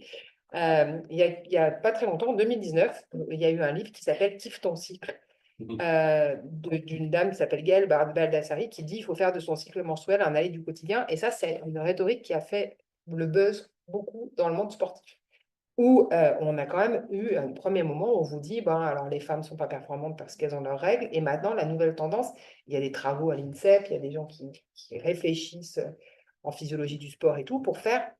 Il y a pas très longtemps, en 2019, il y a eu un livre qui s'appelle Kiffe ton cycle, d'une dame qui s'appelle Gaëlle Baldassari, qui dit qu'il faut faire de son cycle menstruel un allié du quotidien. Et ça, c'est une rhétorique qui a fait le buzz beaucoup dans le monde sportif, où on a quand même eu un premier moment où on vous dit, ben, alors les femmes ne sont pas performantes parce qu'elles ont leurs règles. Et maintenant, la nouvelle tendance, il y a des travaux à l'INSEP, il y a des gens qui réfléchissent en physiologie du sport et tout, pour faire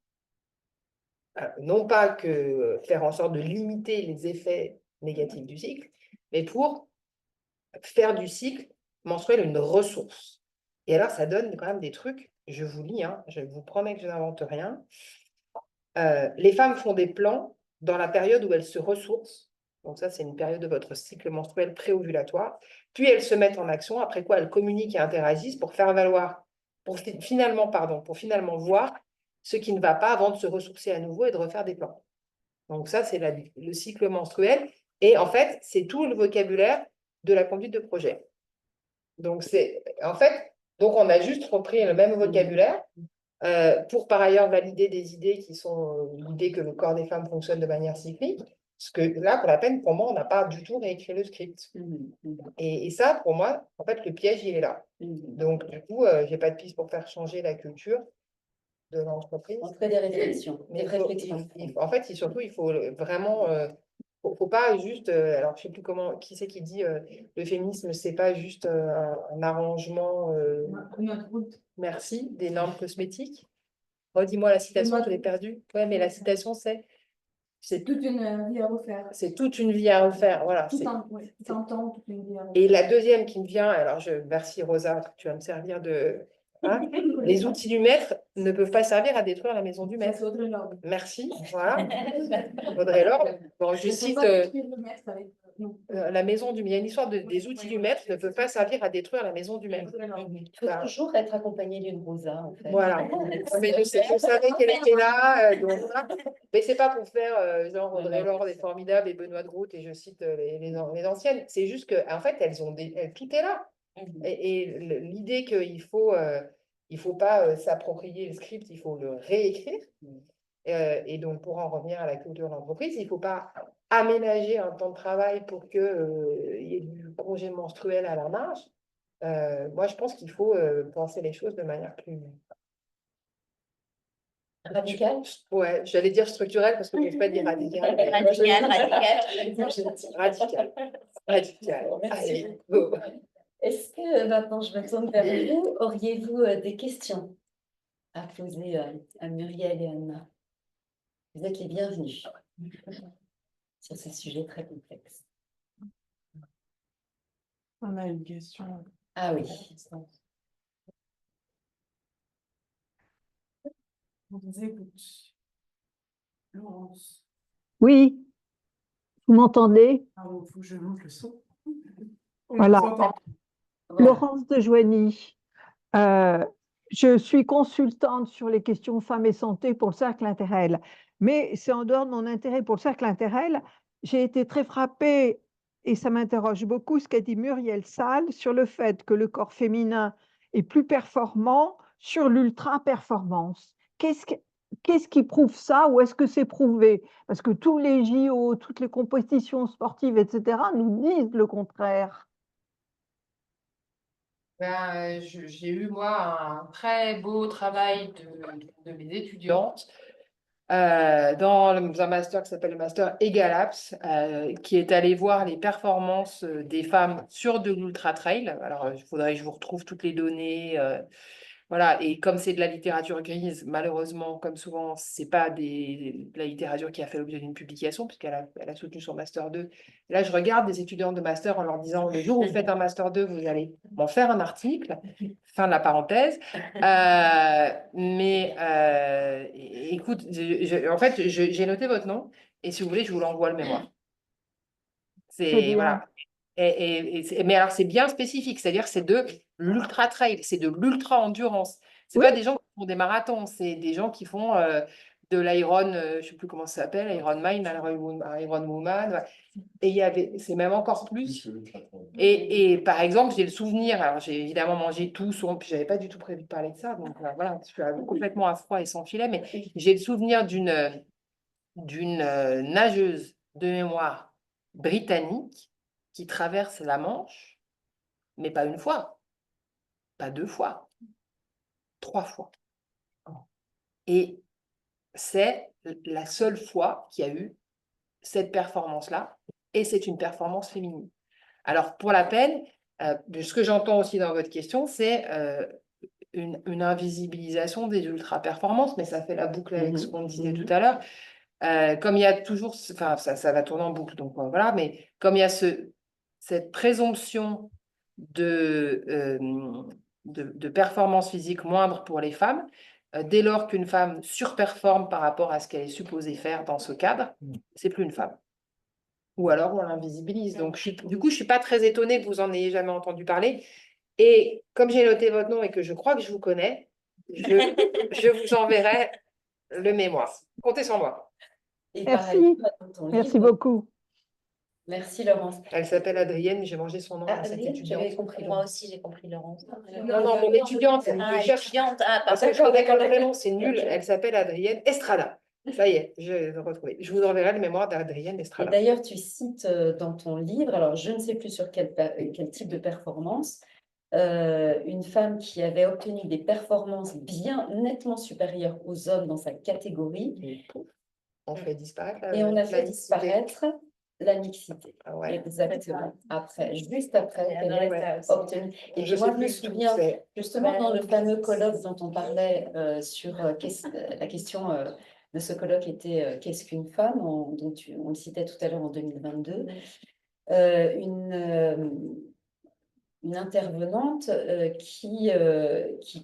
non pas que faire en sorte de limiter les effets négatifs du cycle, mais pour faire du cycle menstruel une ressource. Et alors, ça donne quand même des trucs, je vous lis, hein, je vous promets que je n'invente rien. Les femmes font des plans dans la période où elles se ressourcent. Donc ça, c'est une période de votre cycle menstruel préovulatoire. Puis elles se mettent en action, après quoi elles communiquent et interagissent pour faire valoir, pour finalement voir ce qui ne va pas avant de se ressourcer à nouveau et de refaire des plans. Donc ça, c'est le cycle menstruel. Et en fait, c'est tout le vocabulaire de la conduite de projet. Donc, on a juste repris le même vocabulaire pour par ailleurs valider des idées qui sont l'idée que le corps des femmes fonctionne de manière cyclique. Parce que là, pour la peine, pour moi, on n'a pas du tout réécrit le script. Et ça, pour moi, en fait, le piège, il est là. Donc, du coup, je n'ai pas de piste pour faire changer la culture de l'entreprise. On ferait des réflexions. En fait, surtout, il faut vraiment... faut pas juste... alors, je ne sais plus qui c'est qui dit le féminisme, c'est pas juste un arrangement... merci, des normes cosmétiques. Redis-moi la citation, je l'ai perdue. Ouais, mais la citation, c'est toute une vie à refaire. C'est toute une vie à refaire, voilà. Tout un temps, toute une vie à refaire. Et la deuxième qui me vient, alors merci Rosa, tu vas me servir de... Hein, les outils du maître ne peuvent pas servir à détruire la maison du Ça, maître. c'est Audrey Lorde. Merci, voilà. Audrey Lorde. Bon, je cite la maison du maître. Il y a une histoire des outils du maître ne peuvent pas servir à détruire la maison du maître. Il faut toujours être accompagné d'une Rosa, en fait. Voilà. Mais je savais qu'elle était là. Donc, voilà. Mais c'est pas pour faire genre Audrey Lorde est formidable et Benoît de Groot et je cite les anciennes. C'est juste qu'en fait, tout est là. Et l'idée qu'il faut pas s'approprier le script, il faut le réécrire. Et donc, pour en revenir à la culture d'entreprise, il ne faut pas aménager un temps de travail pour qu'il y ait du congé menstruel à la marge. Moi, je pense qu'il faut penser les choses de manière plus... Radicale. Ouais, j'allais dire structurelle parce que je ne peux pas dire radicale. Radical. Allez, go. Est-ce que maintenant je me tourne vers vous, auriez-vous des questions à poser à Muriel et Anna? Vous êtes les bienvenus sur ce sujet très complexe. On a une question. Ah oui. On vous écoute. Laurence. Oui, vous m'entendez? Pardon, il faut que je monte le son. On Voilà. vous entend. Voilà. Laurence de Joigny. Euh, je suis consultante sur les questions femmes et santé pour le Cercle Interrel. Mais c'est en dehors de mon intérêt pour le Cercle Interrel. J'ai été très frappée, et ça m'interroge beaucoup, ce qu'a dit Muriel Salle sur le fait que le corps féminin est plus performant sur l'ultra-performance. Qu'est-ce qui prouve ça ou est-ce que c'est prouvé? Parce que tous les JO, toutes les compétitions sportives, etc., nous disent le contraire. J'ai eu, moi, un très beau travail de mes étudiantes dans un master qui s'appelle le master EGALAPS, qui est allé voir les performances des femmes sur de l'ultra trail. Alors, il faudrait que je vous retrouve toutes les données. Voilà, et comme c'est de la littérature grise, malheureusement, comme souvent, c'est pas de la littérature qui a fait l'objet d'une publication, puisqu'elle a soutenu son Master 2. Et là, je regarde des étudiants de Master en leur disant, le jour où vous faites un Master 2, vous allez m'en faire un article, fin de la parenthèse. Écoute, en fait, j'ai noté votre nom, et si vous voulez, je vous l'envoie le mémoire. Très bien. Voilà. Mais alors, c'est bien spécifique, c'est-à-dire que c'est de l'ultra trail, c'est de l'ultra endurance. C'est Oui. pas des gens qui font des marathons, c'est des gens qui font de l'Iron, je sais plus comment ça s'appelle, Ironman, Ironwoman. Ouais. Et c'est même encore plus. Et par exemple, j'ai le souvenir, alors j'ai évidemment mangé tout, puis j'avais pas du tout prévu de parler de ça, donc voilà, je suis complètement à froid et sans filet, mais j'ai le souvenir d'une nageuse de mémoire britannique qui traverse la Manche, mais pas une fois, pas deux fois, 3 fois. Et c'est la seule fois qu'il y a eu cette performance-là, et c'est une performance féminine. Alors, pour la peine, ce que j'entends aussi dans votre question, c'est une invisibilisation des ultra-performances, mais ça fait la boucle avec ce qu'on disait tout à l'heure. Comme il y a toujours, enfin, ça va tourner en boucle, donc voilà, mais comme il y a cette présomption de performance physique moindre pour les femmes, dès lors qu'une femme surperforme par rapport à ce qu'elle est supposée faire dans ce cadre, c'est plus une femme. Ou alors on l'invisibilise. Donc, du coup, je ne suis pas très étonnée que vous en ayez jamais entendu parler. Et comme j'ai noté votre nom et que je crois que je vous connais, je vous enverrai le mémoire. Comptez sur moi. Et Merci. pareil, dans ton Merci livre. beaucoup. Merci Laurence. Elle s'appelle Adrienne, j'ai mangé son nom à cette Adrienne, étudiante. j'avais compris Moi Laurence. aussi, j'ai compris Laurence. Non, non, mon étudiante, Ah, je cherche. étudiante. Ah, Parce que pardon. je connais pas le prénom, c'est nul. Elle s'appelle Adrienne Estrada. Ça y est, je l'ai retrouvé. Je vous enverrai le mémoire d'Adrienne Et Estrada. d'ailleurs, tu cites dans ton livre, alors je ne sais plus sur quel type de performance, une femme qui avait obtenu des performances bien nettement supérieures aux hommes dans sa catégorie, Et pouf, on fait disparaître et on a la fait mixité. disparaître la mixité. Ah ouais. Exactement. Après, juste après, Elle qu'elle adorait ait ça aussi. obtenu. Et Je puis moi, sais je me plus du tout, souviens, c'est- justement, Ouais. dans le fameux colloque dont on parlait sur la question de ce colloque était qu'est-ce qu'une femme, on le citait tout à l'heure en 2022, euh, une, euh, une intervenante qui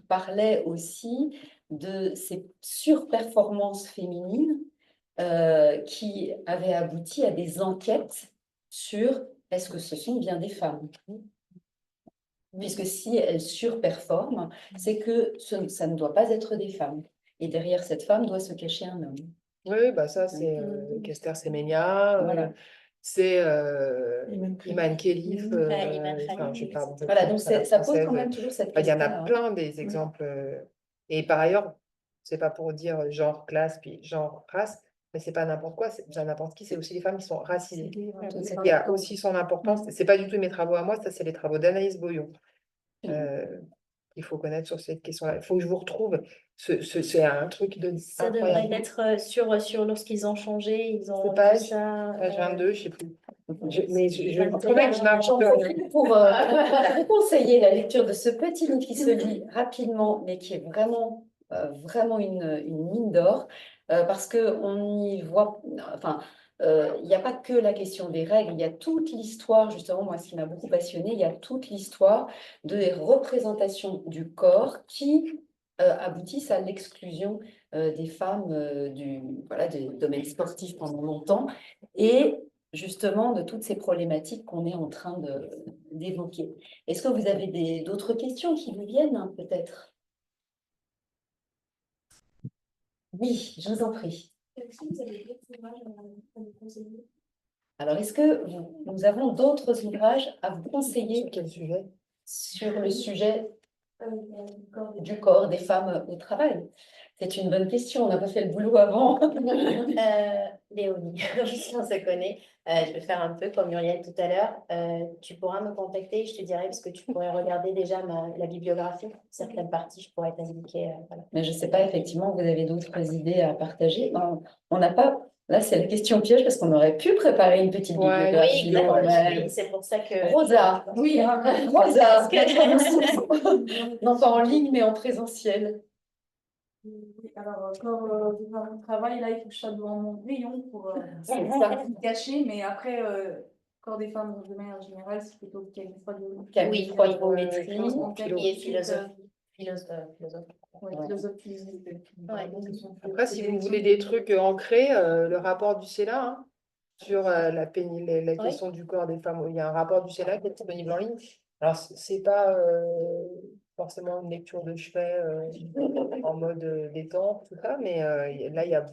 parlait aussi de ces surperformances féminines qui avaient abouti à des enquêtes sur est-ce que ce sont bien des femmes? Puisque si elles surperforment, c'est que ça ne doit pas être des femmes. Et derrière cette femme doit se cacher un homme. Oui, bah ça, c'est Kester Semenya, Voilà. c'est Iman Iman Khelif, Ouais, Iman enfin, je Khelif. parle de Voilà, donc à la ça pose française. quand même toujours cette Enfin, il y en a question. plein des exemples. Et par ailleurs, c'est pas pour dire genre classe puis genre race, mais c'est pas n'importe quoi, c'est pas n'importe qui, c'est aussi les femmes qui sont racisées. Ce qui a aussi son importance. C'est pas du tout mes travaux à moi, ça c'est les travaux d'Anaïs Boyon. Il faut connaître sur cette question-là. Il faut que je vous retrouve. C'est un truc de Ça devrait incroyable. être sur lorsqu'ils ont changé, ils ont C'est page, vu ça. page 22, je sais plus. Je 22, promets que je n'invente J'en rien. profite pour vous conseiller la lecture de ce petit livre qui se lit rapidement, mais qui est vraiment, vraiment une mine d'or, parce qu'on y voit, enfin, il n'y a pas que la question des règles, il y a toute l'histoire, justement, moi, ce qui m'a beaucoup passionnée, il y a toute l'histoire des représentations du corps qui aboutissent à l'exclusion des femmes voilà, du domaine sportif pendant longtemps et justement de toutes ces problématiques qu'on est en train d'évoquer. Est-ce que vous avez d'autres questions qui vous viennent, hein, peut-être? Oui, je vous en prie. Alors, est-ce que nous avons d'autres ouvrages à vous conseiller Sur quel sujet? sur le sujet du corps des femmes au travail? C'est une bonne question, on n'a pas fait le boulot avant. Léonie, si on se connaît, je vais faire un peu comme Muriel tout à l'heure. Tu pourras me contacter, je te dirai, parce que tu pourrais regarder déjà la bibliographie. Certaines parties, je pourrais t'indiquer. Voilà. Mais je ne sais pas, effectivement, vous avez d'autres idées à partager. On n'a pas. Là, c'est la question piège parce qu'on aurait pu préparer une petite Ouais, bibliographie. Oui, quand même. oui, c'est pour ça que... Rosa, Oui, Rosa, que... non pas en ligne, mais en présentiel. Oui, alors, quand je vais mon travail, là, il faut que je sois devant mon rayon pour Ça. me cacher, mais après, corps des femmes de manière générale, c'est plutôt Camille Froidevaux. Camille Froidevaux-Métry. Qui est philosophe. Ouais, Ouais. philosophie. Ouais. Après, si vous voulez des trucs ancrés, le rapport du Sénat hein, sur la question du corps des femmes, il y a un rapport du Sénat qui est disponible en ligne. Alors, c'est pas forcément une lecture de chevet en mode détente, tout ça, mais là, il y a.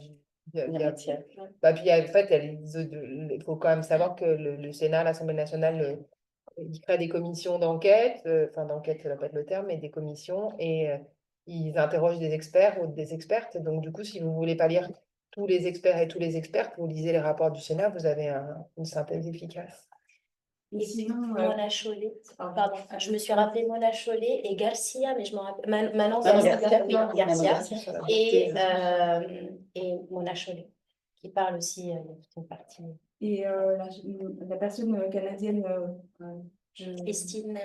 Bah, puis, en fait, il faut quand même savoir que le Sénat, l'Assemblée nationale, ils créent des commissions d'enquête, enfin d'enquête, ça va pas être le terme, mais des commissions, et ils interrogent des experts ou des expertes. Donc du coup, si vous voulez pas lire tous les experts et tous les experts, vous lisez les rapports du Sénat, vous avez une synthèse efficace. Et sinon, Mona Chollet, pardon, je me suis rappelé Mona Chollet et Garcia, mais je m'en rappelle. Manon Garcia. oui, Garcia. Sur la Et, beauté. et Mona Chollet, qui parle aussi de toute une partie. et la personne canadienne Christine.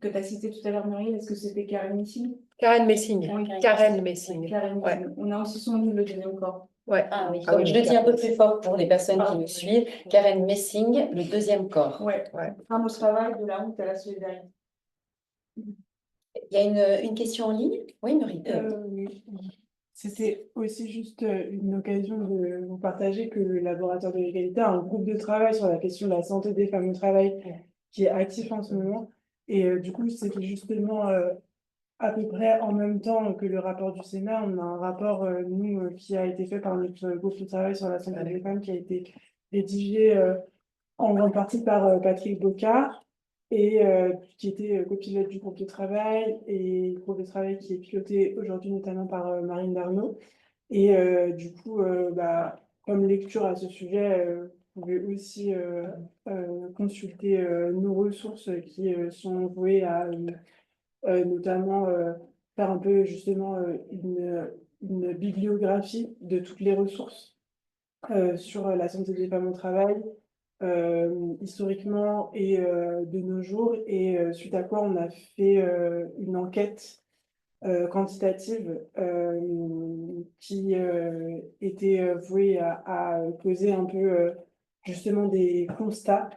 que tu as citée tout à l'heure, Muriel, est-ce que c'était Karen Messing? Karen Messing. Oui, Karen Messing. Karen Ouais. Messing. On a aussi son livre, Le deuxième corps. Ouais. Ah oui. Donc, je le dis un peu plus fort pour les personnes qui Ah. nous suivent. Karen Messing, Le deuxième corps. Ouais. Ouais. Femme au travail, de la honte à la solidarité. Il y a une question en ligne? Oui, Marie. Oui. C'était aussi juste une occasion de vous partager que le laboratoire de l'égalité a un groupe de travail sur la question de la santé des femmes au travail qui est actif en ce moment. Et du coup, c'était justement à peu près en même temps que le rapport du Sénat. On a un rapport, nous, qui a été fait par notre groupe de travail sur la santé des femmes, qui a été rédigé en grande partie par Patrick Bocard, et qui était copilote du groupe de travail, et le groupe de travail qui est piloté aujourd'hui notamment par Marine Darnaud. Et du coup, comme lecture à ce sujet, vous pouvez aussi consulter nos ressources qui sont vouées à notamment faire un peu justement une bibliographie de toutes les ressources sur la santé des femmes au travail, historiquement et de nos jours, et suite à quoi on a fait une enquête quantitative qui était vouée à poser un peu justement des constats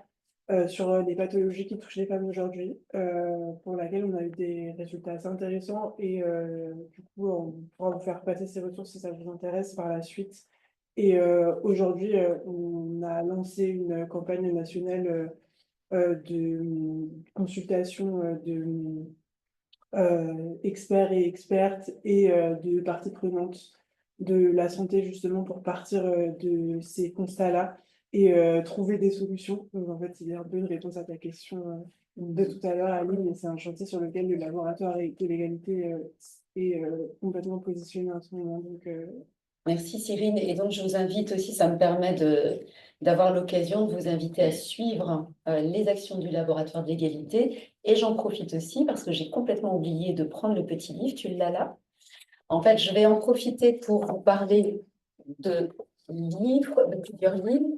sur les pathologies qui touchent les femmes aujourd'hui, pour laquelle on a eu des résultats assez intéressants, et du coup on pourra vous faire passer ces ressources si ça vous intéresse par la suite. Et aujourd'hui, on a lancé une campagne nationale de consultation de experts et expertes et de parties prenantes de la santé, justement pour partir de ces constats-là et trouver des solutions. Donc en fait, il y a un peu une réponse à ta question de tout à l'heure, Aline, et c'est un chantier sur lequel le laboratoire de l'égalité est complètement positionné en ce moment. Donc, Merci Cyrine. Et donc, je vous invite aussi, ça me permet d'avoir l'occasion de vous inviter à suivre les actions du laboratoire de l'égalité. Et j'en profite aussi parce que j'ai complètement oublié de prendre le petit livre, tu l'as là. En fait, je vais en profiter pour vous parler de livres, de plusieurs livres.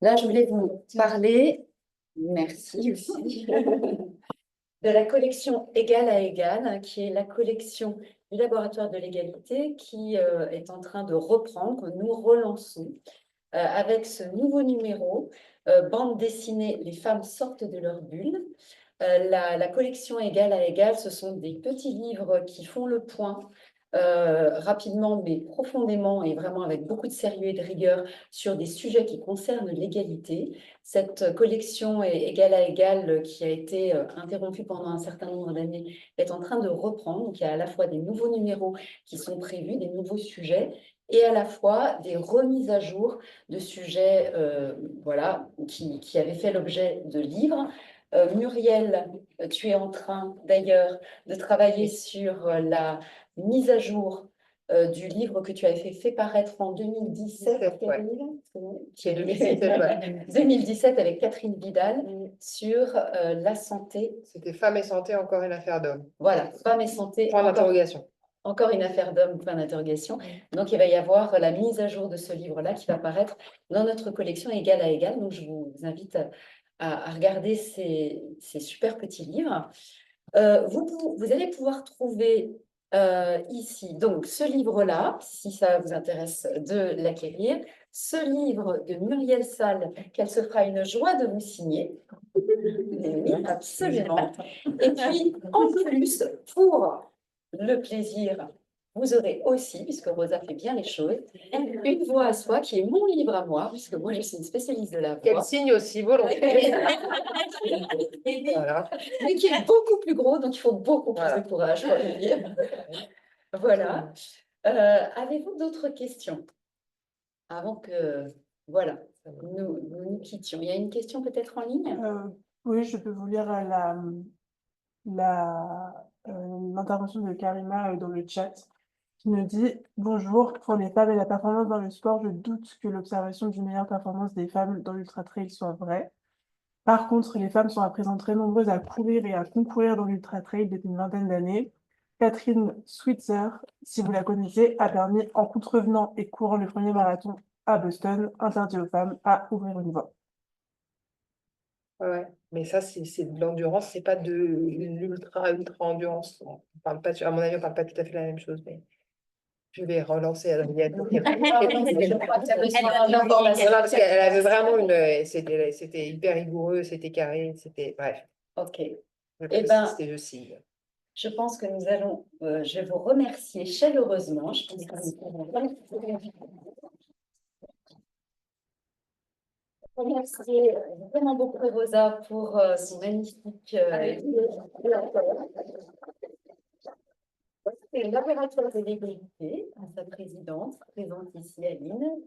Là, je voulais vous parler, merci aussi, de la collection Égal à Égal, qui est la collection du laboratoire de l'égalité qui est en train de reprendre. Nous relançons avec ce nouveau numéro, bande dessinée Les femmes sortent de leur bulle. La collection Égal à Égal, ce sont des petits livres qui font le point rapidement, mais profondément et vraiment avec beaucoup de sérieux et de rigueur sur des sujets qui concernent l'égalité. Cette collection Égal à Égal, qui a été interrompue pendant un certain nombre d'années, est en train de reprendre. Donc, il y a à la fois des nouveaux numéros qui sont prévus, des nouveaux sujets, et à la fois des remises à jour de sujets voilà, qui avaient fait l'objet de livres. Muriel, tu es en train d'ailleurs de travailler sur la mise à jour du livre que tu avais fait paraître en 2017, Ouais. qui est 2017, ouais. 2017 avec Catherine Vidal sur la santé. C'était Femmes et santé, encore une affaire d'homme. Voilà, femmes et santé. Point d'interrogation. Encore une affaire d'homme, point d'interrogation. Donc, il va y avoir la mise à jour de ce livre-là qui va paraître dans notre collection Égal à Égal. Donc, je vous invite à regarder ces super petits livres. Vous allez pouvoir trouver ici, donc, ce livre-là, si ça vous intéresse de l'acquérir, ce livre de Muriel Salle, qu'elle se fera une joie de vous signer. Oui, absolument. Et puis, en plus, pour le plaisir, vous aurez aussi, puisque Rosa fait bien les choses, Une voix à soi, qui est mon livre à moi, puisque moi, je suis une spécialiste de la Quel voix. signe aussi volontaire. Voilà. Mais qui est beaucoup plus gros, donc il faut beaucoup plus Voilà. de courage pour le lire. Voilà. Avez-vous d'autres questions avant que, voilà, nous quittions? Il y a une question peut-être en ligne? Oui, je peux vous lire l'intervention de Karima dans le chat qui nous dit « Bonjour, pour les femmes et la performance dans le sport, je doute que l'observation d'une meilleure performance des femmes dans l'ultra-trail soit vraie. Par contre, les femmes sont à présent très nombreuses à courir et à concourir dans l'ultra-trail depuis une vingtaine d'années. Catherine Switzer, si vous la connaissez, a permis, en contrevenant et courant le premier marathon à Boston, interdit aux femmes, à ouvrir une voie. » Ouais. Mais ça, c'est de l'endurance, c'est pas de l'ultra endurance. On parle pas, à mon avis, on parle pas tout à fait de la même chose, mais je vais relancer Adrienne. Je crois qu'il y a besoin Non, d'informations. parce qu'elle avait vraiment c'était hyper rigoureux, c'était carré, c'était bref. Ok. Eh ben, c'était je signe. Je pense que nous allons, je vais vous remercier chaleureusement. Je pense que remercier vraiment beaucoup Rosa pour son magnifique c'est le laboratoire de l'égalité, à sa présidente, présente ici Aline.